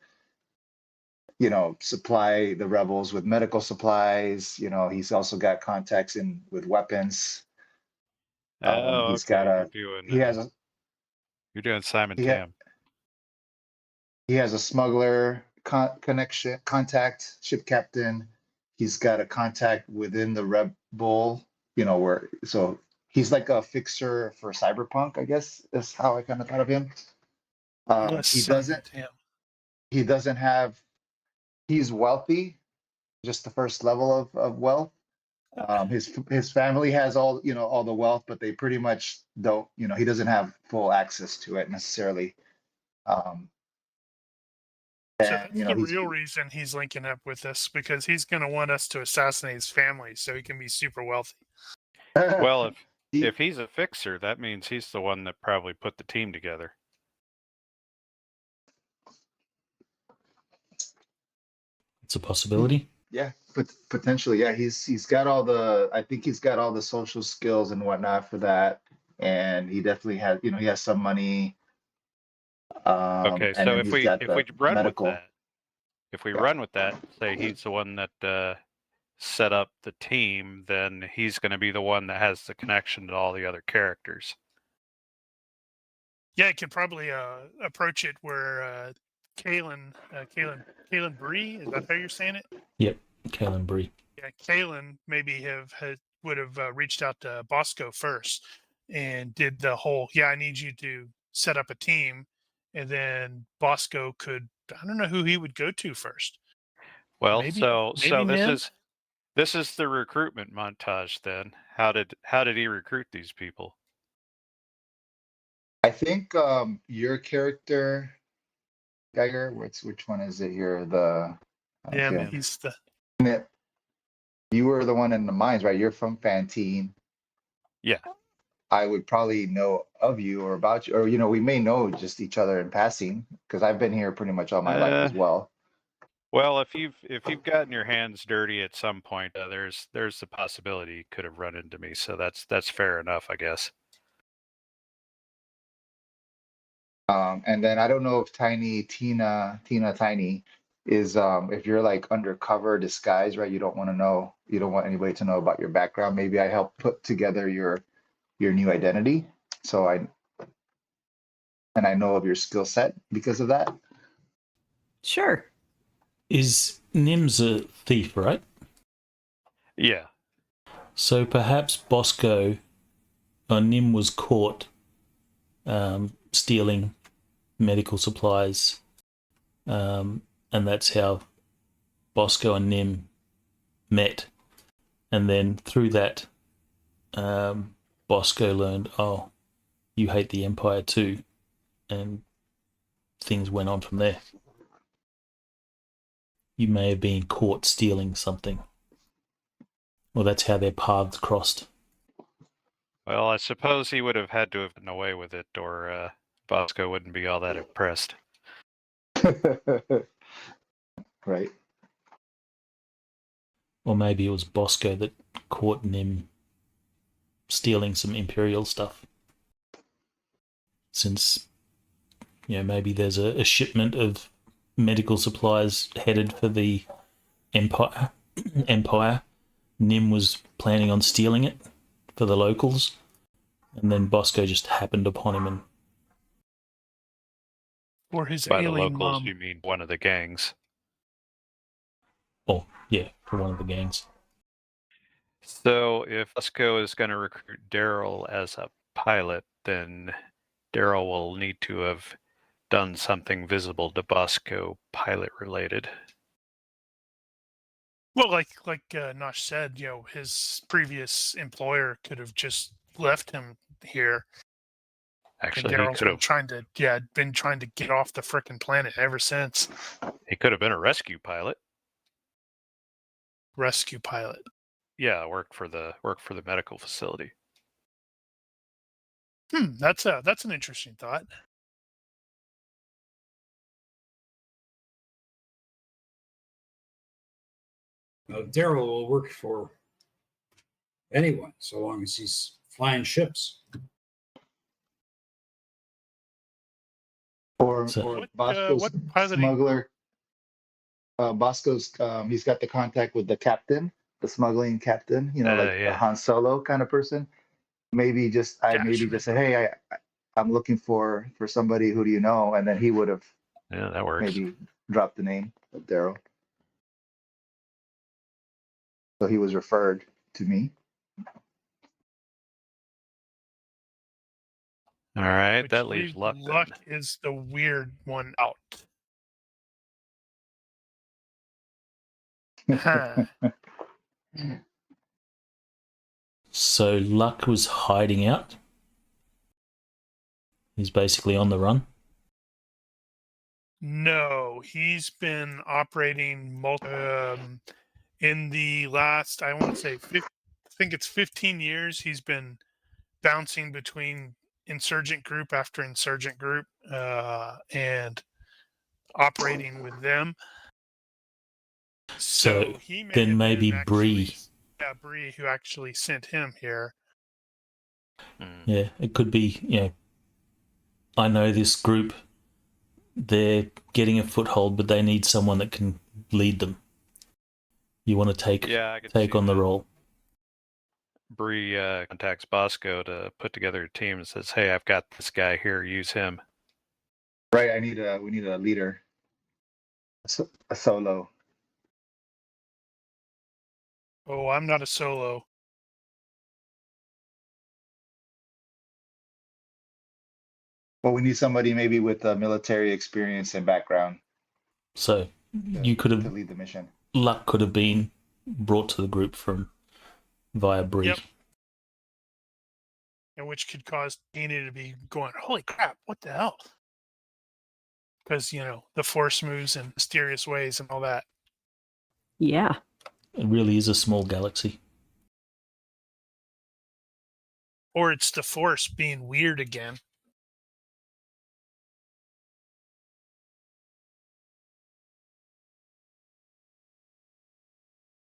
supply the rebels with medical supplies. He's also got contacts with weapons. Oh, He's got okay. he has a You're doing Simon he, ha- Tam. he has a smuggler contact, ship captain. He's got a contact within the rebel, so he's like a fixer for cyberpunk, I guess is how I kind of thought of him. Unless He Simon doesn't Tam. he doesn't have he's wealthy, just the first level of wealth. His family has all the wealth, but they pretty much don't, he doesn't have full access to it necessarily. Um, So and that's the real reason he's linking up with us, because he's going to want us to assassinate his family so he can be super wealthy. Well, if he's a fixer, that means he's the one that probably put the team together. It's a possibility. Yeah, but potentially, yeah, he's got I think he's got all the social skills and whatnot for that, and he definitely has, he has some money. Okay, And so then if he's we got if the we run with medical. that, say he's the one that set up the team, then he's going to be the one that has the connection to all the other characters. Yeah, I could probably approach it where Kalen Bree, is that how you're saying it? Yep, Kalen Bree. Yeah, Kalen maybe would have reached out to Bosco first and did the whole, I need you to set up a team, and then Bosco could, I don't know who he would go to first. Well, Maybe so him? this is the recruitment montage then. How did he recruit these people? I think your character, Geiger, which one is it here? Yeah, he's the You were the one in the mines, right? You're from Fantine. Yeah. I would probably know of you or about you, or we may know just each other in passing, because I've been here pretty much all my life as well. Well, if you've gotten your hands dirty at some point, there's the possibility you could have run into me. So that's fair enough, I guess. And then I don't know if Tina Tiny is if you're like undercover disguise, right? You don't want anybody to know about your background. Maybe I help put together your new identity. So I know of your skill set because of that. Sure. Is Nim's a thief, right? Yeah. So perhaps Bosco or Nim was caught stealing medical supplies, and that's how Bosco and Nim met. And then through that, Bosco learned, oh, you hate the Empire too, and things went on from there. You may have been caught stealing something. Well, that's how their paths crossed. Well, I suppose he would have had to have gotten away with it, or Bosco wouldn't be all that impressed. Right. Or maybe it was Bosco that caught Nim stealing some Imperial stuff. Since, maybe there's a shipment of medical supplies headed for the Empire. Nim was planning on stealing it for the locals, and then Bosco just happened upon him and... Or his By the alien locals, mom. you mean one of the gangs. Oh, yeah, for one of the gangs. So if Bosco is going to recruit Daryl as a pilot, then Daryl will need to have done something visible to Bosco pilot related. Well, like Nosh said, his previous employer could have just left him here. Actually, and he Daryl's could have been trying to get off the frickin' planet ever since. he could have been a rescue pilot. Rescue pilot. Yeah, worked for the medical facility. That's an interesting thought. Daryl will work for anyone so long as he's flying ships. Or So- or What, Bosco's what piloting- smuggler. Bosco's he's got the contact with the captain, the smuggling captain. You know, like a Yeah. Han Solo kind of person. Maybe just say, hey, I'm looking for somebody. Who do you know? And then he would have Yeah, that works. maybe dropped the name of Daryl. So he was referred to me. All right, Which that leaves Luck. Luck Then. is the weird one out. Huh. So Luck was hiding out. He's basically on the run. No, he's been operating in the last, I want to say, I think it's 15 years. He's been bouncing between insurgent group after insurgent group and operating with them. So he may then have maybe been Bree. actually- Yeah, Bree, who actually sent him here. Yeah, it could be, I know this group, they're getting a foothold, but they need someone that can lead them. You want to take I could take see on the that. role. Bree contacts Bosco to put together a team and says, "Hey, I've got this guy here. Use him." Right. We need a leader. A solo. Oh, I'm not a solo. Well, we need somebody maybe with military experience and background So you could to have, lead the mission. Luck could have been brought to the group via Bree. Yep. And which could cause Tina to be going, holy crap, what the hell? Because, the force moves in mysterious ways and all that. Yeah. It really is a small galaxy. Or it's the force being weird again.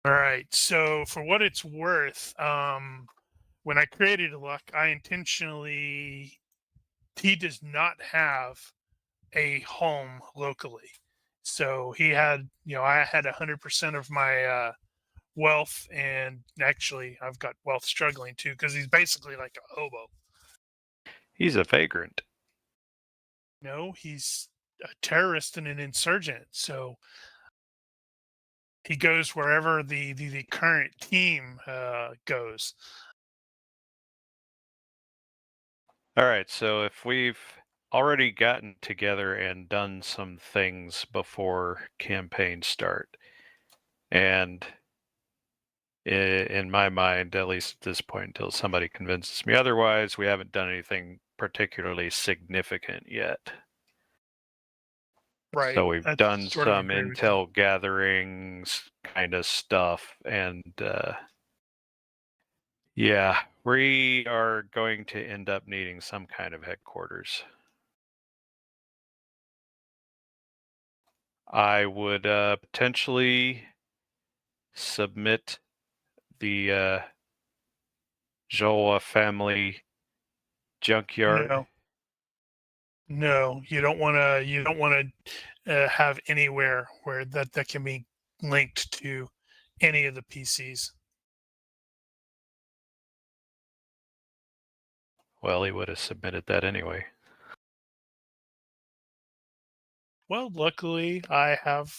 All right. So for what it's worth, when I created Luck, I intentionally, he does not have a home locally. So he had, I had 100% of my wealth, and actually I've got wealth struggling too, because he's basically like a hobo. He's a vagrant. No, he's a terrorist and an insurgent. So he goes wherever the current team goes. All right, so if we've already gotten together and done some things before campaign start, and in my mind, at least at this point, until somebody convinces me otherwise, we haven't done anything particularly significant yet. Right. So we've I done sort of some agree with intel gatherings kind of stuff, and yeah, we are going to end up needing some kind of headquarters. I would potentially submit the Joa family junkyard. No, you don't want to. You don't want to have anywhere where that can be linked to any of the PCs. Well, he would have submitted that anyway. Well, luckily I have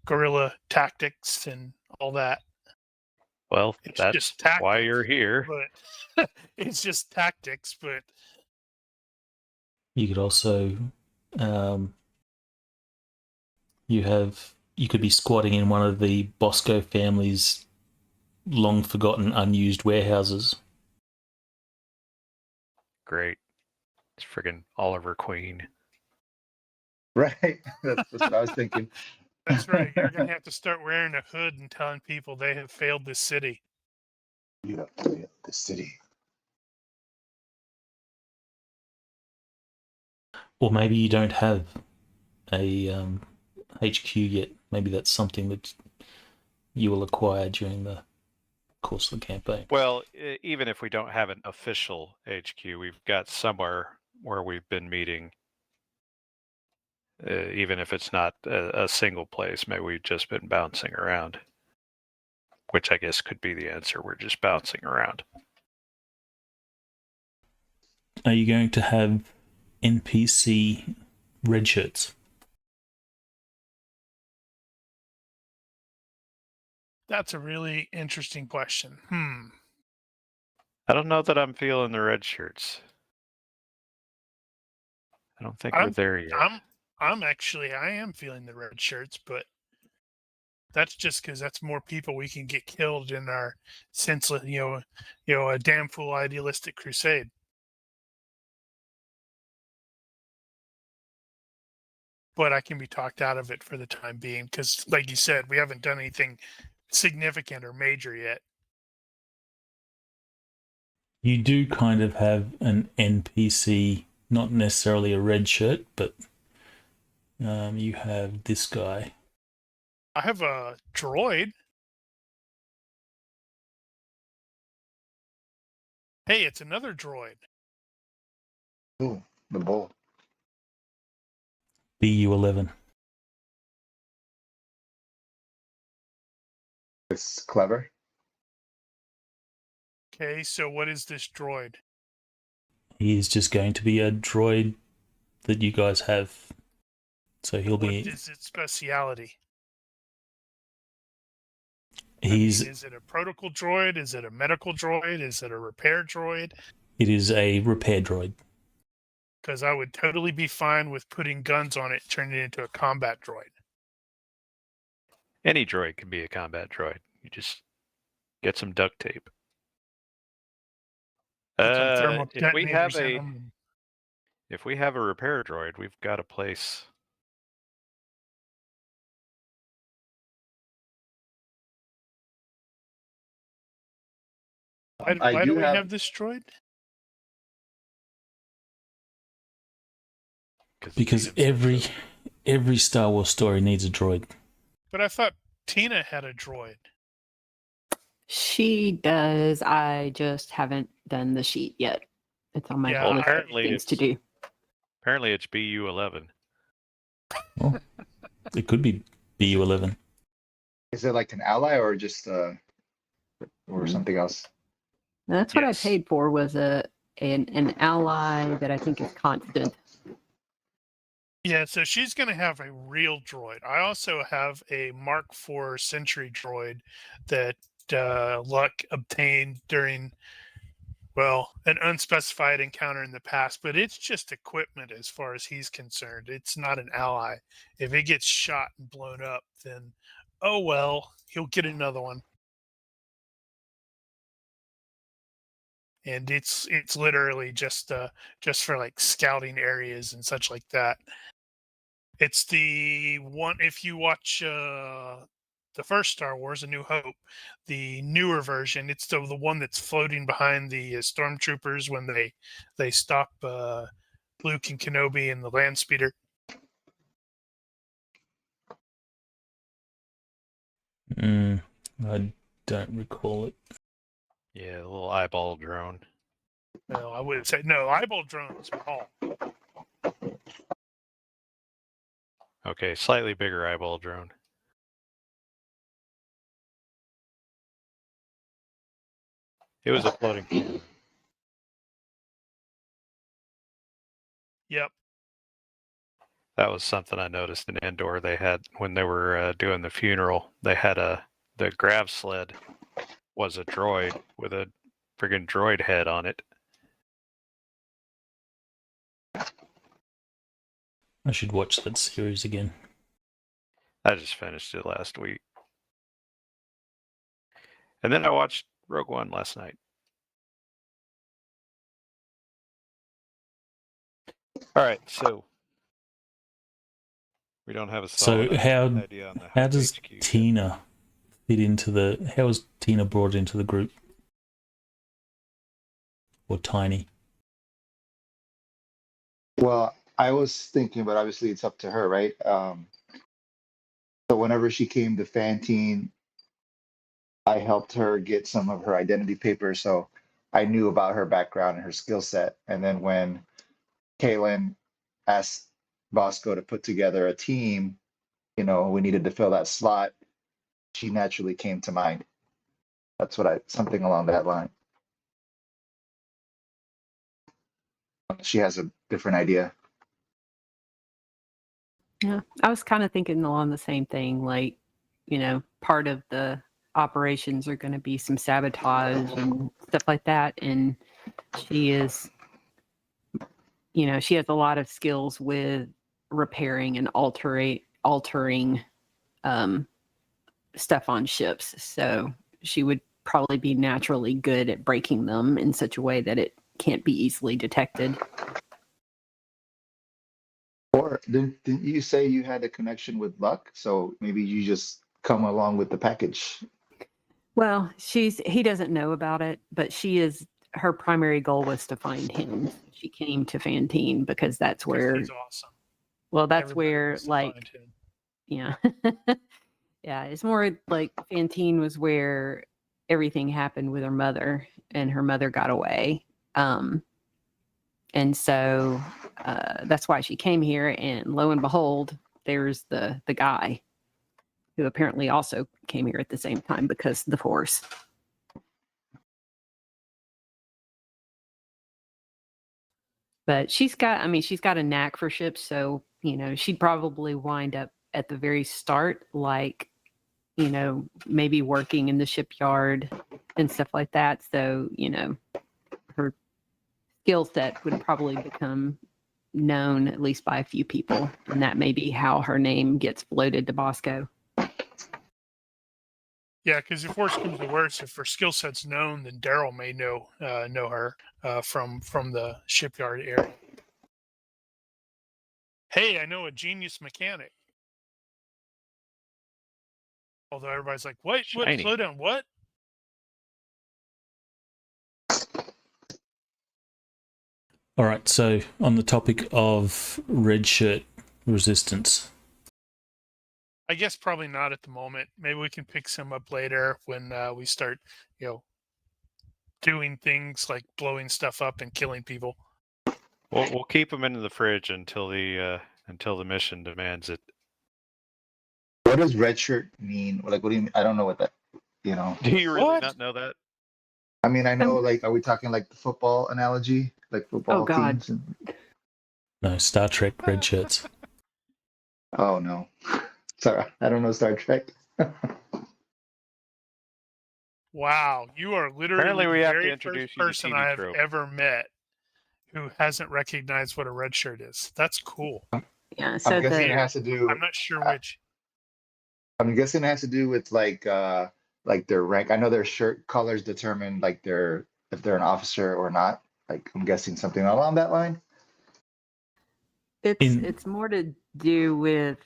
guerrilla tactics and all that. Well, It's that's just tactics, why you're here. But it's just tactics. But You could also, you could be squatting in one of the Bosco family's long forgotten unused warehouses. Great. It's friggin' Oliver Queen. Right. That's what I was thinking. that's right. You're gonna have to start wearing a hood and telling people they have failed this city. Yeah, the city. Or maybe you don't have a HQ yet. Maybe that's something that you will acquire during the course of the campaign. Well, even if we don't have an official HQ, we've got somewhere where we've been meeting. Even if it's not a single place, maybe we've just been bouncing around. Which I guess could be the answer. We're just bouncing around. Are you going to have NPC red shirts? That's a really interesting question. I don't know that I'm feeling the red shirts. I don't think we're there yet. I am feeling the red shirts, but that's just because that's more people we can get killed in our senseless, a damn fool idealistic crusade. But I can be talked out of it for the time being because, like you said, we haven't done anything significant or major yet. You do kind of have an NPC, not necessarily a red shirt, but you have this guy. I have a droid. Hey, it's another droid. Ooh, the bull. BU-11. It's clever. Okay, so what is this droid? He is just going to be a droid that you guys have. So he'll What be... is its speciality? Is it a protocol droid? Is it a medical droid? Is it a repair droid? It is a repair droid. Because I would totally be fine with putting guns on it, turning it into a combat droid. Any droid can be a combat droid. You just get some duct tape. If we have a repair droid, we've got a place. Why do we have this droid? Because every Star Wars story needs a droid. But I thought Tina had a droid. She does. I just haven't done the sheet yet. It's on my list of things to do. Apparently it's BU-11. Well, it could be BU-11. Is it like an ally or just or something else? That's what I paid for, was an ally that I think is constant. Yeah, so she's going to have a real droid. I also have a Mark IV Sentry droid that Luck obtained during, an unspecified encounter in the past, but it's just equipment as far as he's concerned. It's not an ally. If it gets shot and blown up, then, oh well, he'll get another one. And it's literally just for like scouting areas and such like that. It's the one, if you watch the first Star Wars, A New Hope, the newer version, it's the one that's floating behind the stormtroopers when they stop Luke and Kenobi in the land speeder. I don't recall it. Yeah, the little eyeball drone. No, I wouldn't say no. Eyeball drones are all. Okay, slightly bigger eyeball drone. It was a floating camera. Yep. That was something I noticed in Endor. They had, when they were doing the funeral, they had the grav sled was a droid with a friggin' droid head on it. I should watch that series again. I just finished it last week. And then I watched Rogue One last night. All right, so we don't have a solid idea on the how does HQ Tina fit into how is Tina brought into the group? Or Tiny? Well, I was thinking, but obviously it's up to her, right? So whenever she came to Fantine, I helped her get some of her identity papers, so I knew about her background and her skill set. And then when Kaylin asked Bosco to put together a team, we needed to fill that slot, she naturally came to mind. That's something along that line. She has a different idea. Yeah, I was kind of thinking along the same thing. Like, part of the operations are going to be some sabotage and stuff like that. And she is, she has a lot of skills with repairing and altering stuff on ships. So she would probably be naturally good at breaking them in such a way that it can't be easily detected. Or didn't you say you had a connection with Luck? So maybe you just come along with the package. Well, he doesn't know about it, but her primary goal was to find him. She came to Fantine because that's where He's awesome. Well, that's Everybody where wants to find him. yeah. Yeah, it's more like Fantine was where everything happened with her mother, and her mother got away. And so that's why she came here, and lo and behold, there's the guy who apparently also came here at the same time because of the Force. But she's got a knack for ships, so she'd probably wind up at the very start, like maybe working in the shipyard and stuff like that. So her skill set would probably become known at least by a few people, and that may be how her name gets floated to Bosco. Yeah, because if worse comes to worse, if her skill set's known, then Daryl may know her from the shipyard area. Hey, I know a genius mechanic. Although everybody's like, "What? What? Shiny. Slow down! What?" All right, so on the topic of red shirt resistance. I guess probably not at the moment. Maybe we can pick some up later when we start, doing things like blowing stuff up and killing people. We'll keep them in the fridge until the mission demands it. What does red shirt mean? Like, what do you mean? I don't know what that, Do you really What? not know that? I mean, I know, like, are we talking like the football analogy? Like football God. teams? No, Star Trek red shirts. Oh, no. Sorry, I don't know Star Trek. Wow, you are literally Apparently we the have to very introduce first you to person TV I have trope. ever met who hasn't recognized what a red shirt is. That's cool. Yeah, so I'm guessing it has to do. I'm not sure which. I'm guessing it has to do with like their rank. I know their shirt colors determine like if they're an officer or not. Like I'm guessing something along that line. it's more to do with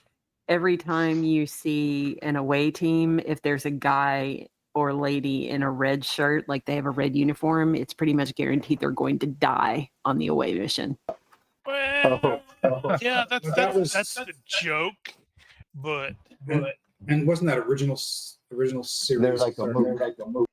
every time you see an away team, if there's a guy or lady in a red shirt, like they have a red uniform, it's pretty much guaranteed they're going to die on the away mission. Well, yeah, that's the joke, but And wasn't that original series? They're like a move.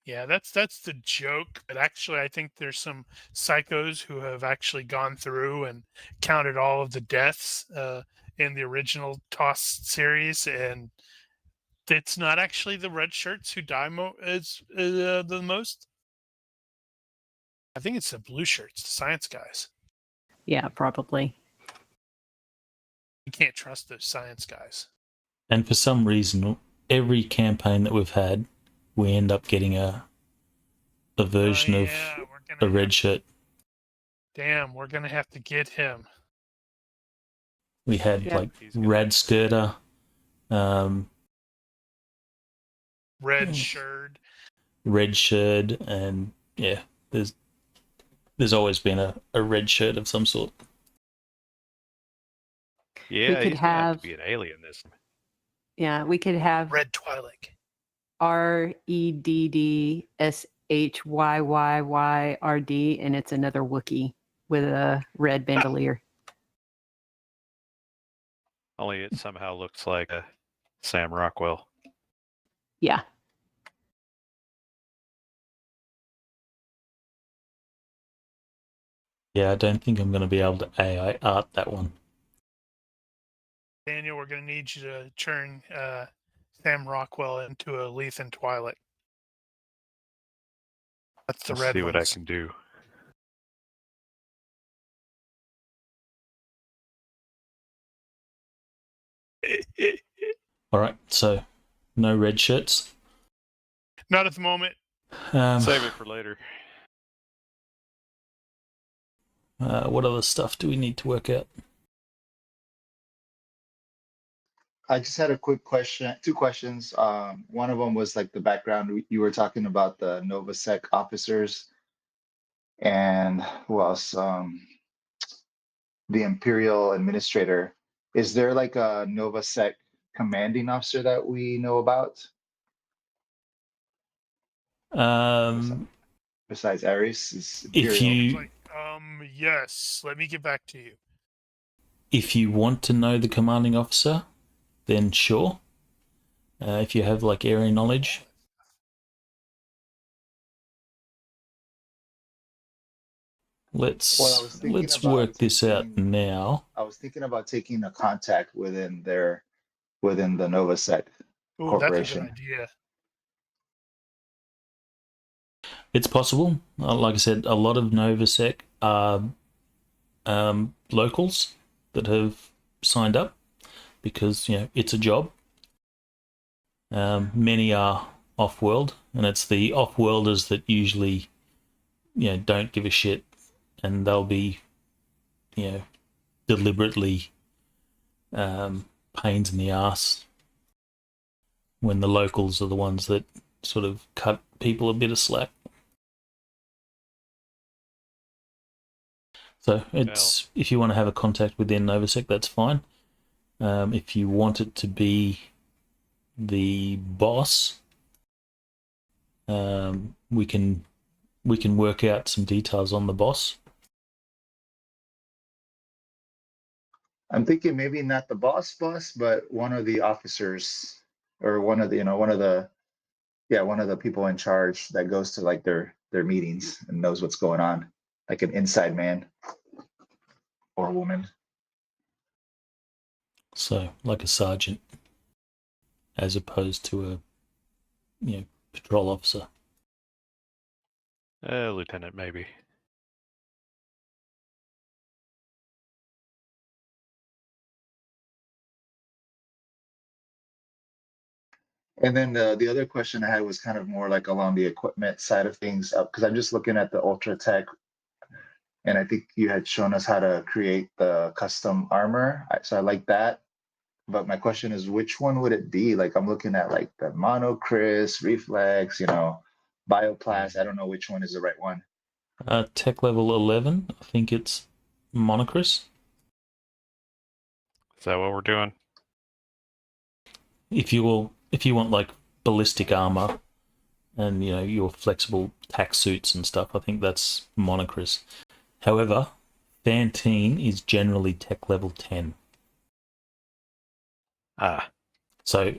yeah, that's the joke. But actually, I think there's some psychos who have actually gone through and counted all of the deaths in the original TOS series, and it's not actually the red shirts who die the most. I think it's the blue shirts, the science guys. Yeah, probably. You can't trust those science guys. And for some reason, every campaign that we've had, we end up getting a version of a red shirt. Damn, we're gonna have to get him. We had like Rad Skirter, Red shirt, and yeah, there's always been a red shirt of some sort. Yeah, he's gonna have to be an alien this time. Yeah, we could have Red Twi'lek. REDDSHYYYRD, and it's another Wookiee with a red bandolier. Only it somehow looks like a Sam Rockwell. Yeah. Yeah, I don't think I'm going to be able to AI art that one. Daniel, we're going to need you to turn Sam Rockwell into a Lethan Twilight. That's the Let's red see what I ones. can do. All right, so no red shirts. Not at the moment. Save it for later. What other stuff do we need to work out? I just had a quick question, two questions. One of them was like the background. You were talking about the NovaSec officers and who else? The Imperial Administrator. Is there like a NovaSec commanding officer that we know about besides Ares? Is If Imperial? you Yes. Let me get back to you. if you want to know the commanding officer, then sure. If you have like area knowledge. Let's work this out now. I was thinking about taking a contact within the NovaSec Oh, that's a corporation. good idea. It's possible. Like I said, a lot of NovaSec are locals that have signed up because it's a job. Many are off-world, and it's the off-worlders that usually don't give a shit, and they'll be deliberately pains in the ass when the locals are the ones that sort of cut people a bit of slack. So if you want to have a contact within NovaSec, that's fine. If you want it to be the boss, we can work out some details on the boss. I'm thinking maybe not the boss, but one of the officers, or one of the people in charge that goes to like their meetings and knows what's going on, like an inside man or woman. So like a sergeant, as opposed to a patrol officer. Lieutenant, maybe. And then the other question I had was kind of more like along the equipment side of things, because I'm just looking at the Ultra Tech, and I think you had shown us how to create the custom armor. So I like that. But my question is, which one would it be? Like I'm looking at like the Monocris, Reflex, Bioplast. I don't know which one is the right one. Tech level 11, I think it's Monocris. Is that what we're doing? If you want like ballistic armor and your flexible tack suits and stuff, I think that's Monocris. However, Fantine is generally tech level 10. So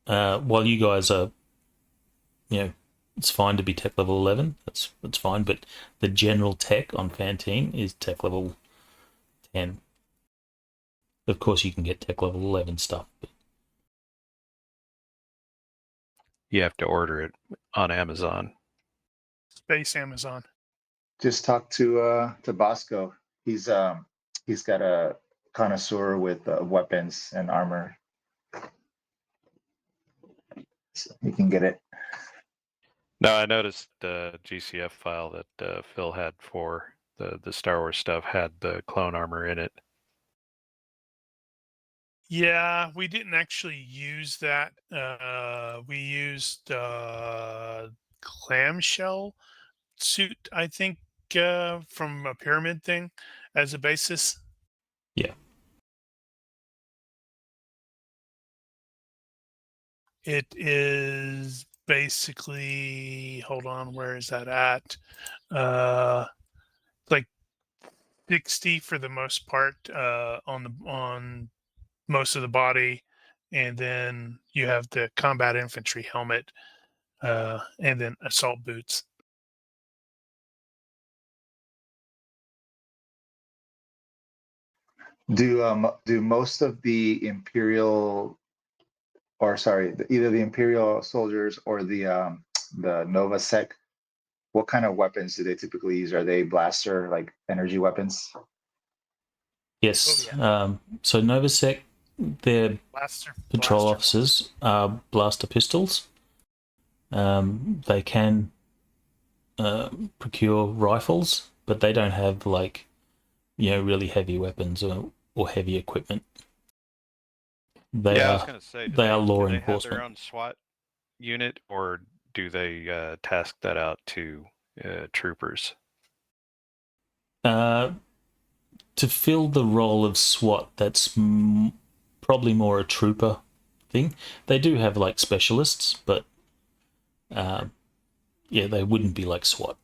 while you guys are, it's fine to be tech level 11. That's fine, but the general tech on Fantine is tech level 10. Of course, you can get tech level 11 stuff, but You have to order it on Amazon. Space Amazon. Just talk to Bosco. He's got a connoisseur with weapons and armor, so he can get it. No, I noticed the GCF file that Phil had for the Star Wars stuff had the clone armor in it. Yeah, we didn't actually use that. We used clamshell suit, I think, from a pyramid thing as a basis. yeah. It is basically, hold on, where is that at? Like 60 for the most part on most of the body, and then you have the combat infantry helmet, and then assault boots. Do most of the Imperial, or sorry, either the Imperial soldiers or the Nova Sec, what kind of weapons do they typically use? Are they blaster, like energy weapons? Yes. Oh, So Novasec, their Blaster, patrol blaster officers are blaster pistols. They can procure rifles, but they don't have like, really heavy weapons or heavy equipment. I was going to say, they are law do they enforcement. have their own SWAT unit, or do they task that out to troopers? To fill the role of SWAT, that's probably more a trooper thing. They do have like specialists, but they wouldn't be like SWAT.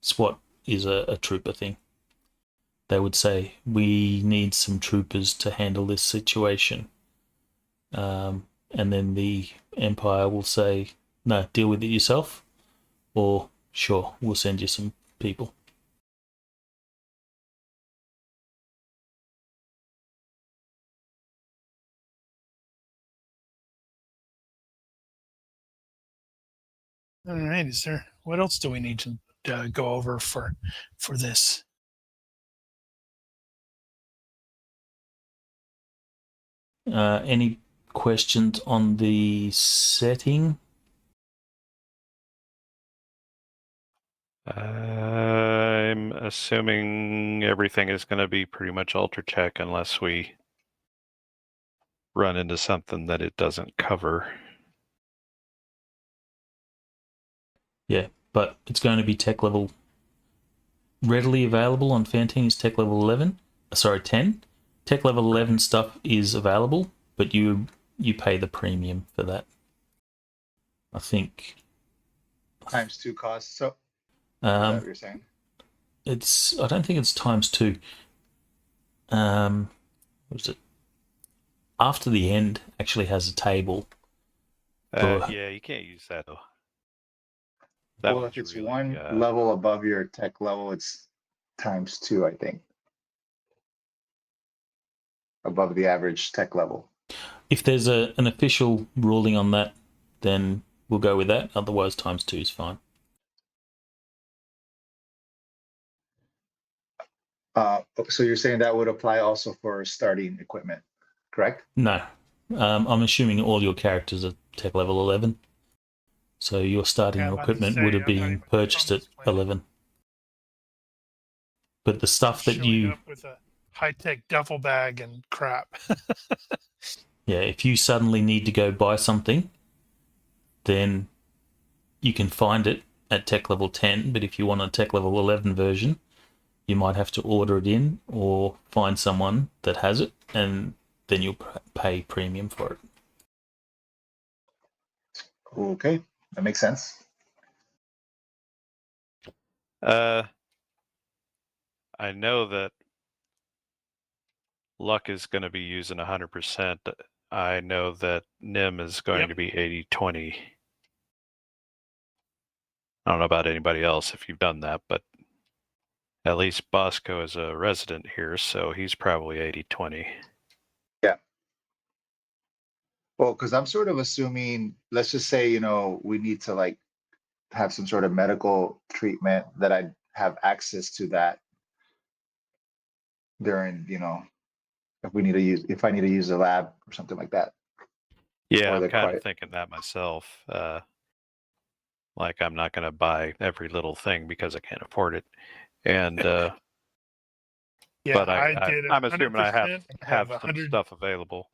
SWAT is a trooper thing. They would say, we need some troopers to handle this situation. And then the Empire will say, no, deal with it yourself, or sure, we'll send you some people. All right, is there, what else do we need to go over for this? Any questions on the setting? I'm assuming everything is going to be pretty much ultra check unless we run into something that it doesn't cover. Yeah, but it's going to be tech level readily available on Fantini's tech level 10. Tech level 11 stuff is available, but you pay the premium for that. I think ×2 cost. So is that what you're saying? I don't think it's ×2. What is it? After the end actually has a table. You can't use that though. Well, if it's really, one level above your tech level, it's ×2, I think. Above the average tech level. If there's an official ruling on that, then we'll go with that. Otherwise, ×2 is fine. So you're saying that would apply also for starting equipment, correct? No. I'm assuming all your characters are tech level 11. So your starting equipment would have been purchased at 11. But the stuff that you... up with a high-tech duffel bag and crap. Yeah, if you suddenly need to go buy something, then you can find it at tech level 10. But if you want a tech level 11 version, you might have to order it in or find someone that has it, and then you'll pay premium for it. Okay, that makes sense. I know that Luck is going to be using 100%. I know that Nim is going to be 80-20. I don't know about anybody else if you've done that, but at least Bosco is a resident here, so he's probably 80-20. Yeah. Well, because I'm sort of assuming, let's just say, we need to like have some sort of medical treatment, that I'd have access to that during, if I need to use the lab or something like that. Yeah, I'm kind of thinking that myself. Like, I'm not going to buy every little thing because I can't afford it. And but I'm assuming I have some stuff available.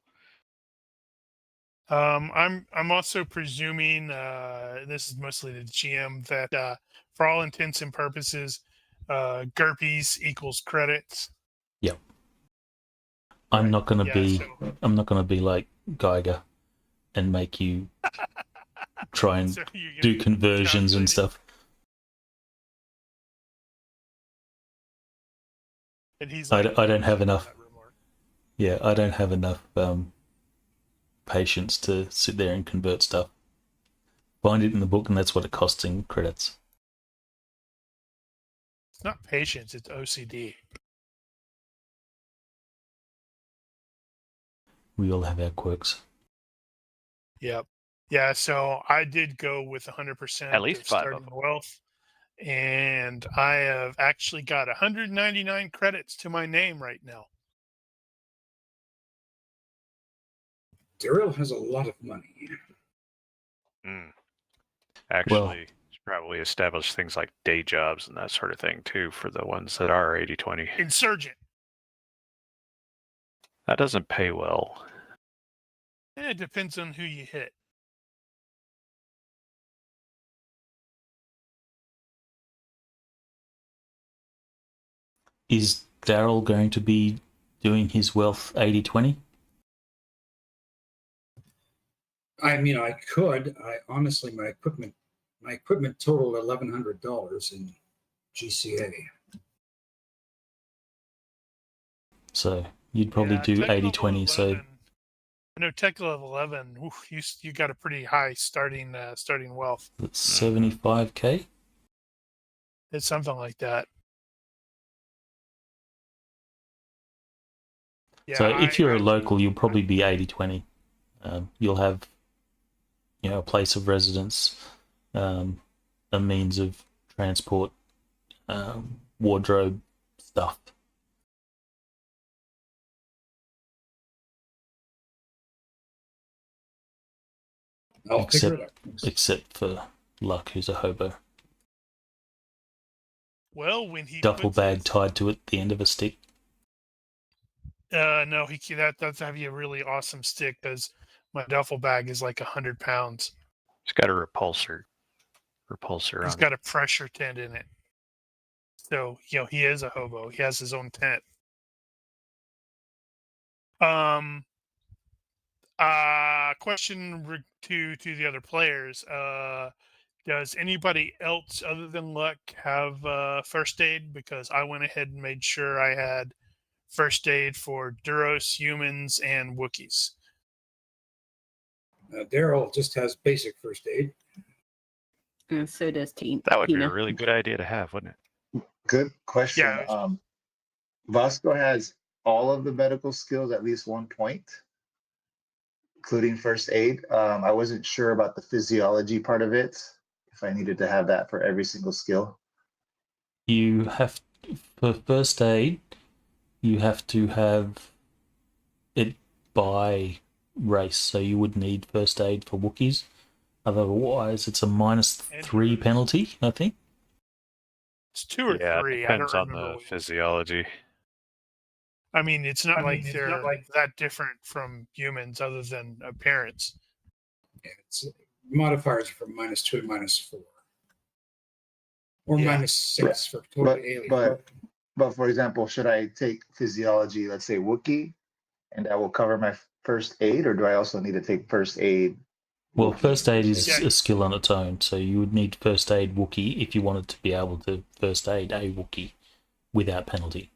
I'm also presuming this is mostly the GM that for all intents and purposes, GURPS equals credits. Yep. I'm not going to be like Geiger and make you try and do conversions and stuff. And he's I like, don't have enough. that remark. Yeah, I don't have enough patience to sit there and convert stuff. Find it in the book, and that's what it costs in credits. It's not patience, it's OCD. We all have our quirks. Yep. Yeah, so I did go with 100% At least of 5 of starting them. wealth. And I have actually got 199 credits to my name right now. Daryl has a lot of money. Actually, should probably establish things like day jobs and that sort of thing too for the ones that are 80-20. Insurgent. That doesn't pay well. It depends on who you hit. Is Daryl going to be doing his wealth 80-20? I mean, I could. I honestly, my equipment totaled $1,100 in GCA. So you'd probably do Tech level 80-20. So 11, I know tech level 11. You got a pretty high starting wealth. that's 75k. It's something like that. Yeah, So if you're a local, you'll probably be 80-20. You'll have, a place of residence, a means of transport, wardrobe stuff. I'll figure it out. Except for Luck, who's a hobo. Well, when he Duffel puts bag his- tied to it at the end of a stick. No, that's have you a really awesome stick because my duffel bag is like 100 pounds. It's got a repulsor He's on got a pressure tent in it. So, he is a hobo. He has his own tent. Question to the other players. Does anybody else other than Luck have first aid? Because I went ahead and made sure I had first aid for Duros, humans, and Wookiees. Daryl just has basic first aid. And so does Tina. That would be a really good idea to have, wouldn't it? Good question. Yeah. Vasco has all of the medical skills at least 1 point, including first aid. I wasn't sure about the physiology part of it, if I needed to have that for every single skill. You have, for first aid, you have to have it by race. So you would need first aid for Wookiees. Otherwise, it's a -3 penalty, I think. It's 2 or 3. It I don't depends on remember. the physiology. I mean, it's not like they're that different from humans other than appearance. Yeah, it's modifiers from -2 to -4. Or Yeah. -6 for totally alien. But for example, should I take physiology, let's say Wookiee, and that will cover my first aid, or do I also need to take first aid? Well, Wookiee first aid is Yeah. a skill on its own, so you would need first aid Wookiee if you wanted to be able to first aid a Wookiee without penalty.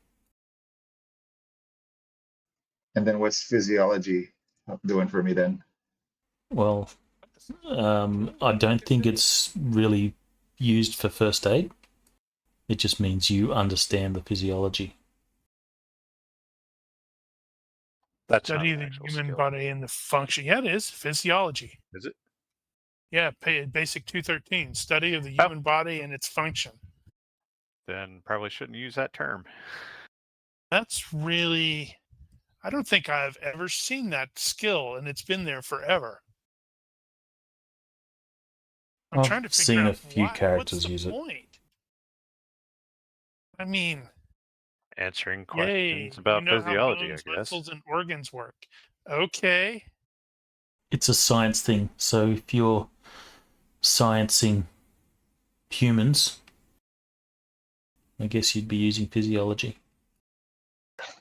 And then what's physiology doing for me then? Well, I don't think it's really used for first aid. It just means you understand the physiology. That's not Study an the actual human skill. body and the function. Yeah, it is physiology. Is it? Yeah, basic 213. Study of the Oh. human body and its function. Then probably shouldn't use that term. That's really. I don't think I've ever seen that skill, and it's been there forever. I'm trying to I've figure seen out a few characters what's the use it. point? I mean, Answering yay, questions about you know physiology, how bones, I guess. muscles, and organs work. Okay. It's a science thing. So if you're sciencing humans, I guess you'd be using physiology.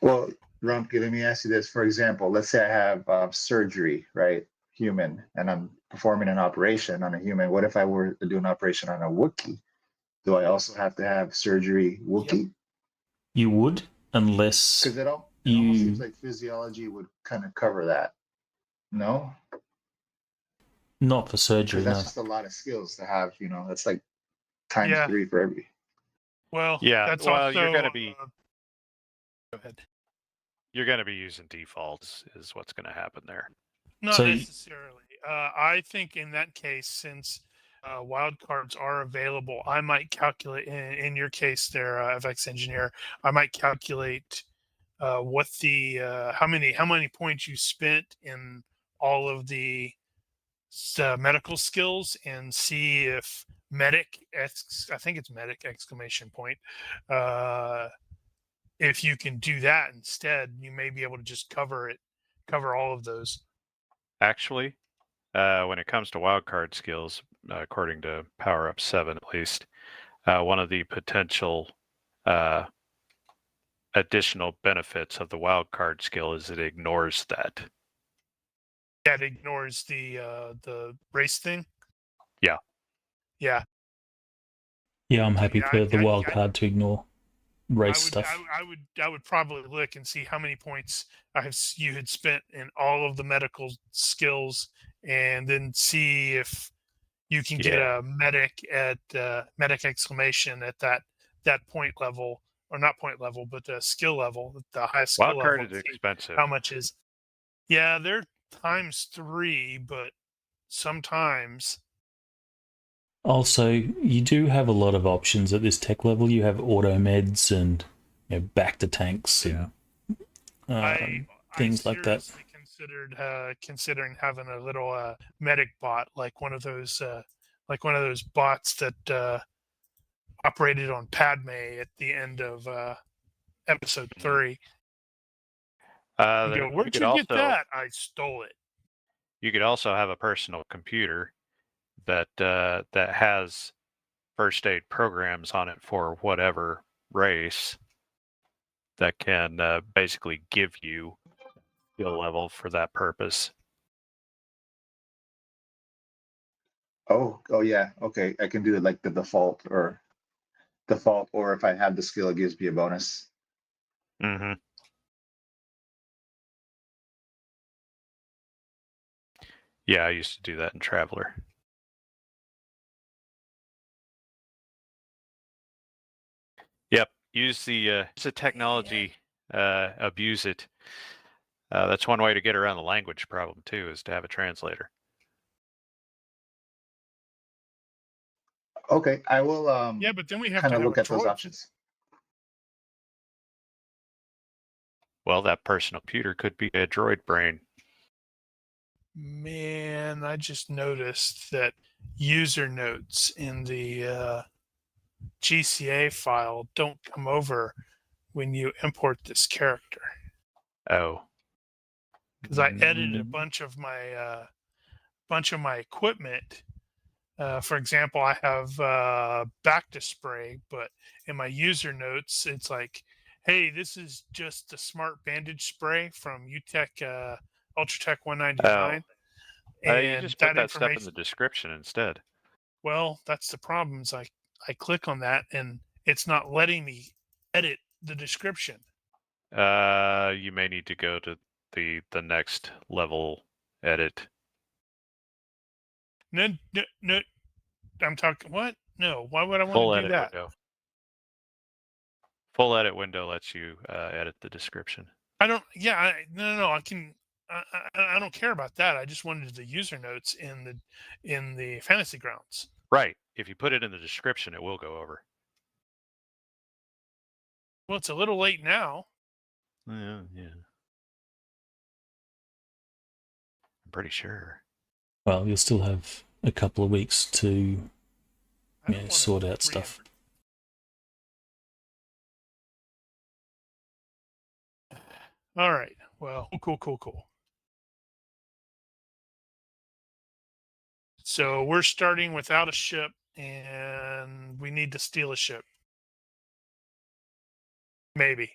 Well, Ronnke, let me ask you this. For example, let's say I have surgery, right? Human, and I'm performing an operation on a human. What if I were to do an operation on a Wookiee? Do I also have to have surgery Wookiee? You would, unless Because it almost seems you like physiology would kind of cover that. No, not for because surgery, that's no. just a lot of skills to have. That's like times Yeah. 3 for every. Well, Yeah, that's well, also. you're gonna be Go ahead. you're gonna be using defaults is what's gonna happen there. Not So- necessarily. I think in that case, since wildcards are available, I might calculate. In your case, there, FX engineer, I might calculate what the how many points you spent in all of the medical skills, and see if medic. I think it's medic exclamation point. If you can do that instead, you may be able to just cover all of those. Actually, when it comes to wildcard skills, according to Power Up 7 at least, one of the potential additional benefits of the wildcard skill is it ignores that. That ignores the race thing. Yeah. Yeah. Yeah, I'm happy Yeah, for the wild card to ignore race stuff. I would probably look and see how many points you had spent in all of the medical skills, and then see if you can get a medic at medic exclamation at that point level, or not point level, but the skill level, the highest skill Wildcard level. is expensive. How much is? Yeah, they're ×3, but sometimes. Also, you do have a lot of options at this tech level. You have auto meds and back to tanks and things like that. I considered considering having a little medic bot, like one of those bots that operated on Padme at the end of episode 3. You go, where'd you get that? I stole it. You could also have a personal computer that has first aid programs on it for whatever race that can basically give you skill level for that purpose. Oh yeah. Okay, I can do it like the default, or if I have the skill, it gives me a bonus. Mm-hmm. Yeah, I used to do that in Traveler. Yep, use the technology, abuse it. That's one way to get around the language problem too, is to have a translator. Okay, I will Yeah, but then we have kind to of have look a at those droid. options. Well, that personal computer could be a droid brain. Man, I just noticed that user notes in the GCA file don't come over when you import this character. Oh. Because I edited a bunch of my equipment. For example, I have Bacta spray, but in my user notes, it's like, hey, this is just the smart bandage spray from UTech Ultratech 199. You And just put that stuff in information, the description instead. well, that's the problem. Is I click on that and it's not letting me edit the description. You may need to go to the next level edit. No, I'm talking what? No, why would I Full want to do edit that? window. Full edit window lets you edit the description. I don't. Yeah, no. I can. I don't care about that. I just wanted the user notes in the Fantasy Grounds. Right. If you put it in the description, it will go over. Well, it's a little late now. Yeah. I'm pretty sure. Well, you'll still have a couple of weeks to I don't wanna sort out stuff. All right. Well, cool. So we're starting without a ship, and we need to steal a ship. Maybe.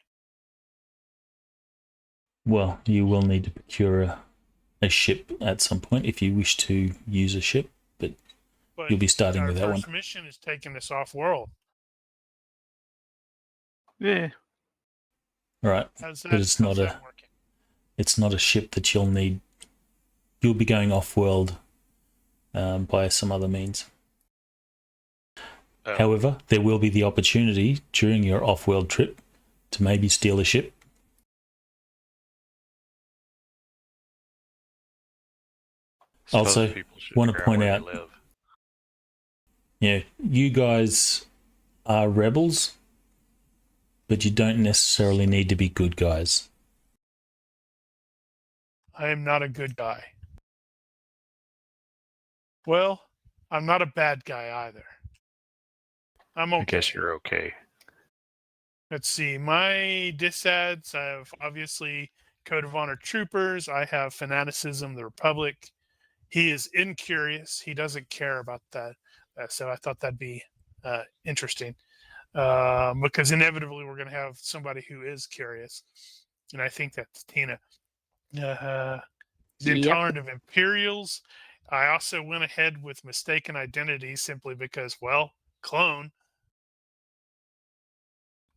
Well, you will need to procure a ship at some point if you wish to use a ship, but you'll be starting with that one. Our first mission is taking us off world. Yeah. All right, How's that, but it's not that working? It's not a ship that you'll need. You'll be going off-world by some other means. Oh. However, there will be the opportunity during your off-world trip to maybe steal a ship. Also, people should want to figure out point where out, they live. yeah, you guys are rebels, but you don't necessarily need to be good guys. I am not a good guy. Well, I'm not a bad guy either. I'm okay. I guess you're okay. Let's see. My disads, I have obviously Code of Honor Troopers. I have Fanaticism, the Republic. He is incurious. He doesn't care about that. So I thought that'd be interesting. Because inevitably we're going to have somebody who is curious. And I think that's Tina. He's intolerant of Imperials. I also went ahead with Mistaken Identity simply because, well, clone.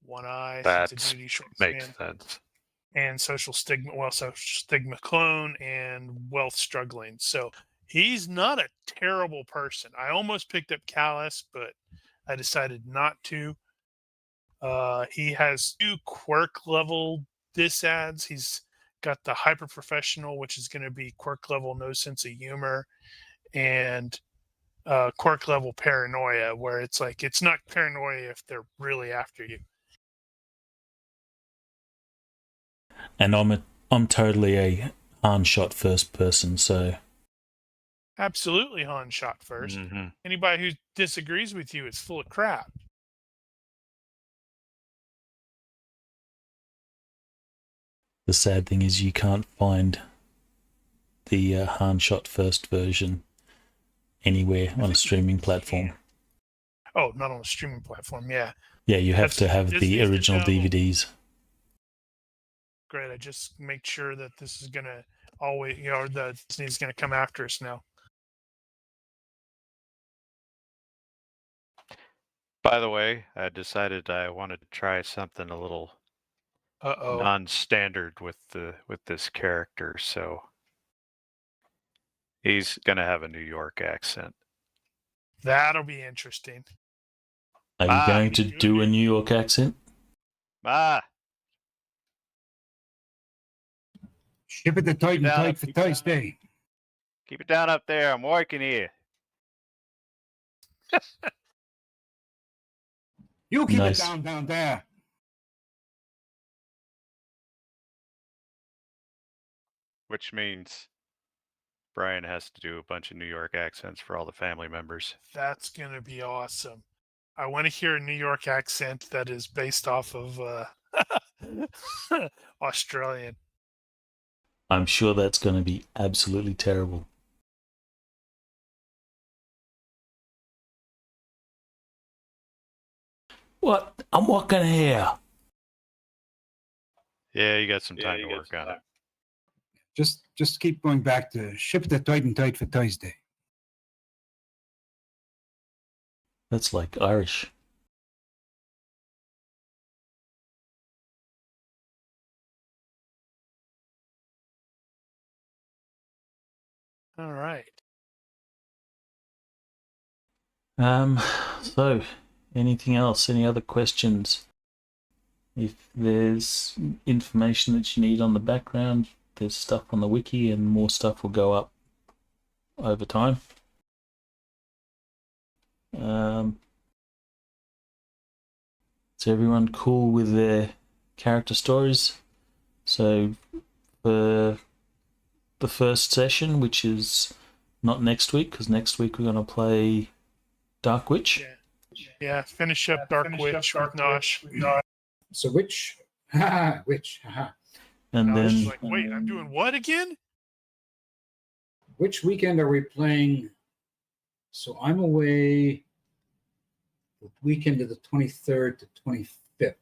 One eye, sense of duty, short makes span, sense. and social stigma. Well, social stigma clone and wealth struggling. So he's not a terrible person. I almost picked up Callus, but I decided not to. He has 2 quirk level disads. He's got the hyper professional, which is going to be quirk level no sense of humor, and quirk level paranoia, where it's like it's not paranoia if they're really after you. And I'm totally a Han shot first person, so Absolutely, Han shot first. Mm-hmm. Anybody who disagrees with you is full of crap. the sad thing is you can't find the Han shot first version anywhere on a streaming platform. Oh, not on a streaming platform. Yeah. Yeah, you have That's to have the Disney's original available. DVDs. Great. I just make sure that this is gonna always, the Disney's gonna come after us now. By the way, I decided I wanted to try something a little non-standard with this character, so he's gonna have a New York accent. That'll be interesting. Are you going to do a New York accent? Ship it to Titan tight for Thursday. Keep it down up there. I'm working here. You keep Nice. it down there. Which means Brian has to do a bunch of New York accents for all the family members. That's gonna be awesome. I want to hear a New York accent that is based off of Australian. I'm sure that's going to be absolutely terrible. What? I'm walking here. Yeah, you got some time to work on it. Just keep going back to ship it to Titan tight for Thursday. That's like Irish. All right. So, anything else? Any other questions? If there's information that you need on the background, there's stuff on the wiki and more stuff will go up over time. Is everyone cool with their character stories? So for the first session, which is not next week, because next week we're going to play Dark Witch. Yeah, finish up Dark Witch with Nosh. So which? Which? And Nosh then is like, wait, I'm doing what again? Which weekend are we playing? So I'm away the weekend of the 23rd to 25th.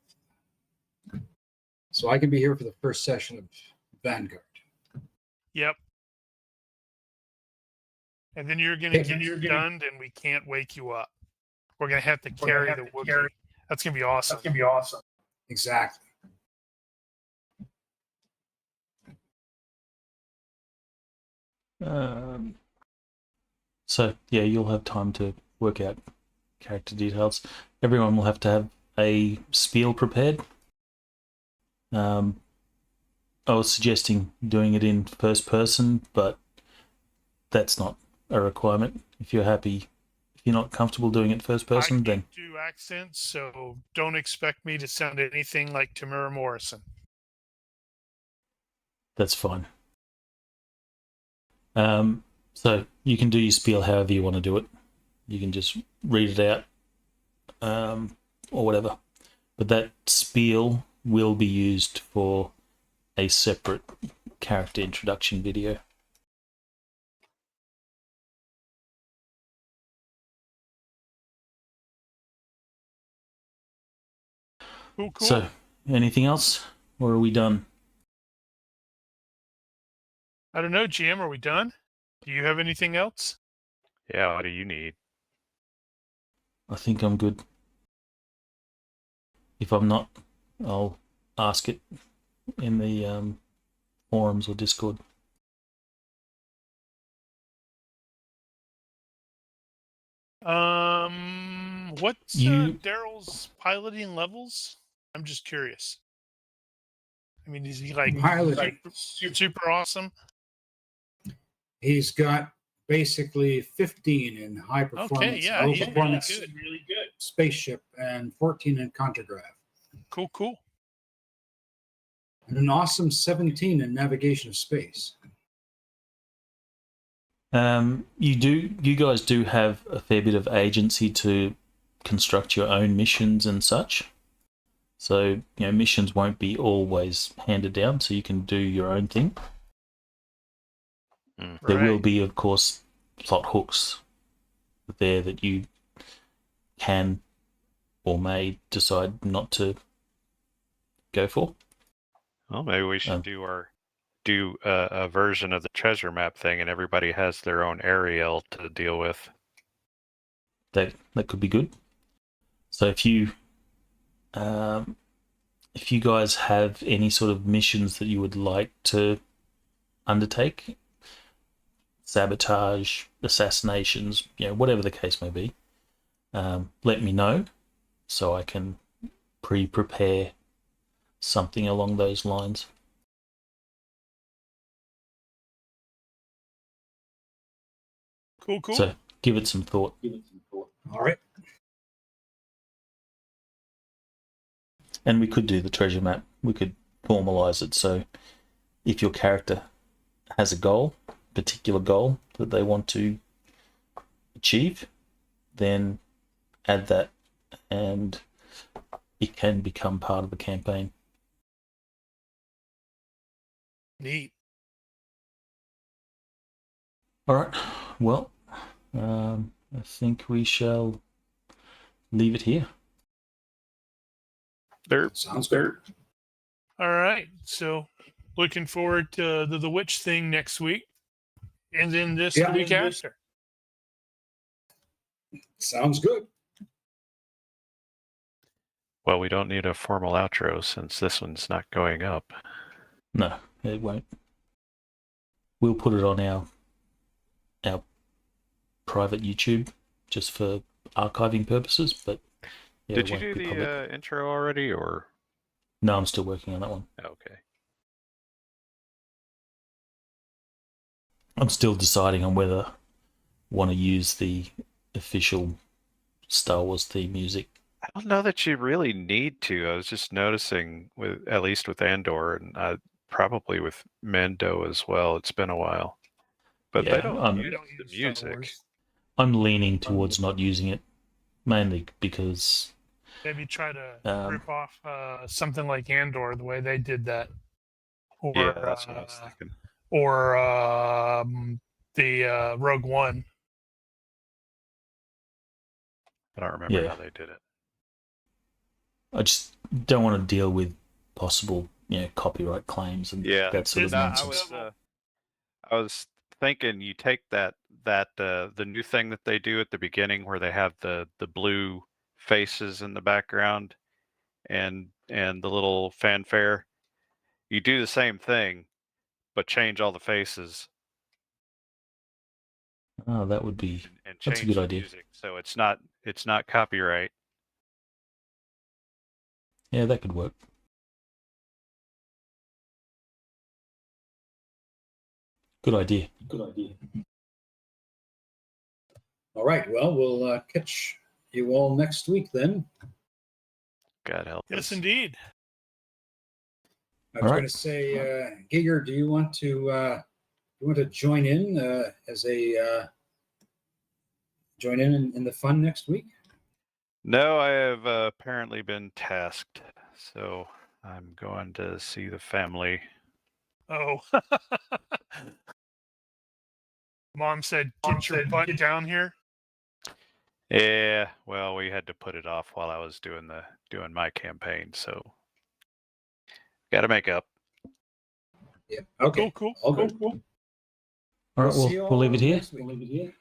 So I can be here for the first session of Vanguard. Yep. And then you're gonna get stunned, and we can't wake you up. We're gonna have to carry the Wookiee. That's gonna be awesome. Exactly. So yeah, you'll have time to work out character details. Everyone will have to have a spiel prepared. I was suggesting doing it in first person, but that's not a requirement. If you're not comfortable doing it first person, I then do accents, so don't expect me to sound anything like Tamara Morrison. that's fine. So you can do your spiel however you want to do it. You can just read it out, or whatever. But that spiel will be used for a separate character introduction video. Cool. So, anything else, or are we done? I don't know, GM, are we done? Do you have anything else? Yeah, what do you need? I think I'm good. If I'm not, I'll ask it in the forums or Discord. What's Daryl's piloting levels? I'm just curious. I mean, is he like super awesome? He's got basically 15 in high performance, Okay, low he's performance really good. spaceship, and 14 in contragraph, Cool. and an awesome 17 in navigation of space. You guys do have a fair bit of agency to construct your own missions and such. So, missions won't be always handed down, so you can do your own thing. There will be, of course, plot hooks there that you can or may decide not to go for. Well, maybe we should do a version of the treasure map thing, and everybody has their own Ariel to deal with. That could be good. So if you guys have any sort of missions that you would like to undertake, sabotage, assassinations, whatever the case may be, let me know so I can prepare something along those lines. Cool. So give it some thought. All right. And we could do the treasure map. We could formalize it so if your character has a particular goal that they want to achieve, then add that and it can become part of the campaign. Neat. All right. Well, I think we shall leave it here. Sounds good. All right. So, looking forward to the witch thing next week, and then this week after. Sounds good. Well, we don't need a formal outro since this one's not going up. No, it won't. We'll put it on our private YouTube just for archiving purposes, but yeah, Did you do the intro already, or? No, I'm still working on that one. Okay. I'm still deciding on whether I want to use the official Star Wars theme music. I don't know that you really need to. I was just noticing, at least with Andor, and probably with Mendo as well. It's been a while, but they don't use the music. I'm leaning towards not using it, mainly because maybe try to rip off something like Andor, the way they did that. Or, yeah, that's what I was thinking. Or the Rogue One. I don't remember how they did it. I just don't want to deal with possible, copyright claims and that sort of nonsense. I was thinking you take that the new thing that they do at the beginning where they have the blue faces in the background and the little fanfare. You do the same thing, but change all the faces Oh, that would be. and That's a change good the idea. music, so it's not copyright. Yeah, that could work. Good idea. All right. Well, we'll catch you all next week then. God help Yes, us. indeed. I was All right. going to say, Giger, do you want to join in as a join in the fun next week? No, I have apparently been tasked, so I'm going to see the family. Oh. Mom said, "Get your butt down here." Yeah, well, we had to put it off while I was doing my campaign, so got to make up. Yeah. Okay. Cool. All good. All right, see you we'll leave all it here. next week.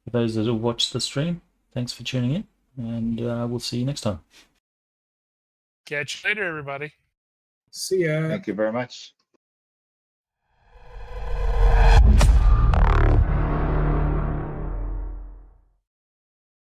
For those that have watched the stream, thanks for tuning in, and we'll see you next time. Catch you later, everybody. See ya. Thank you very much.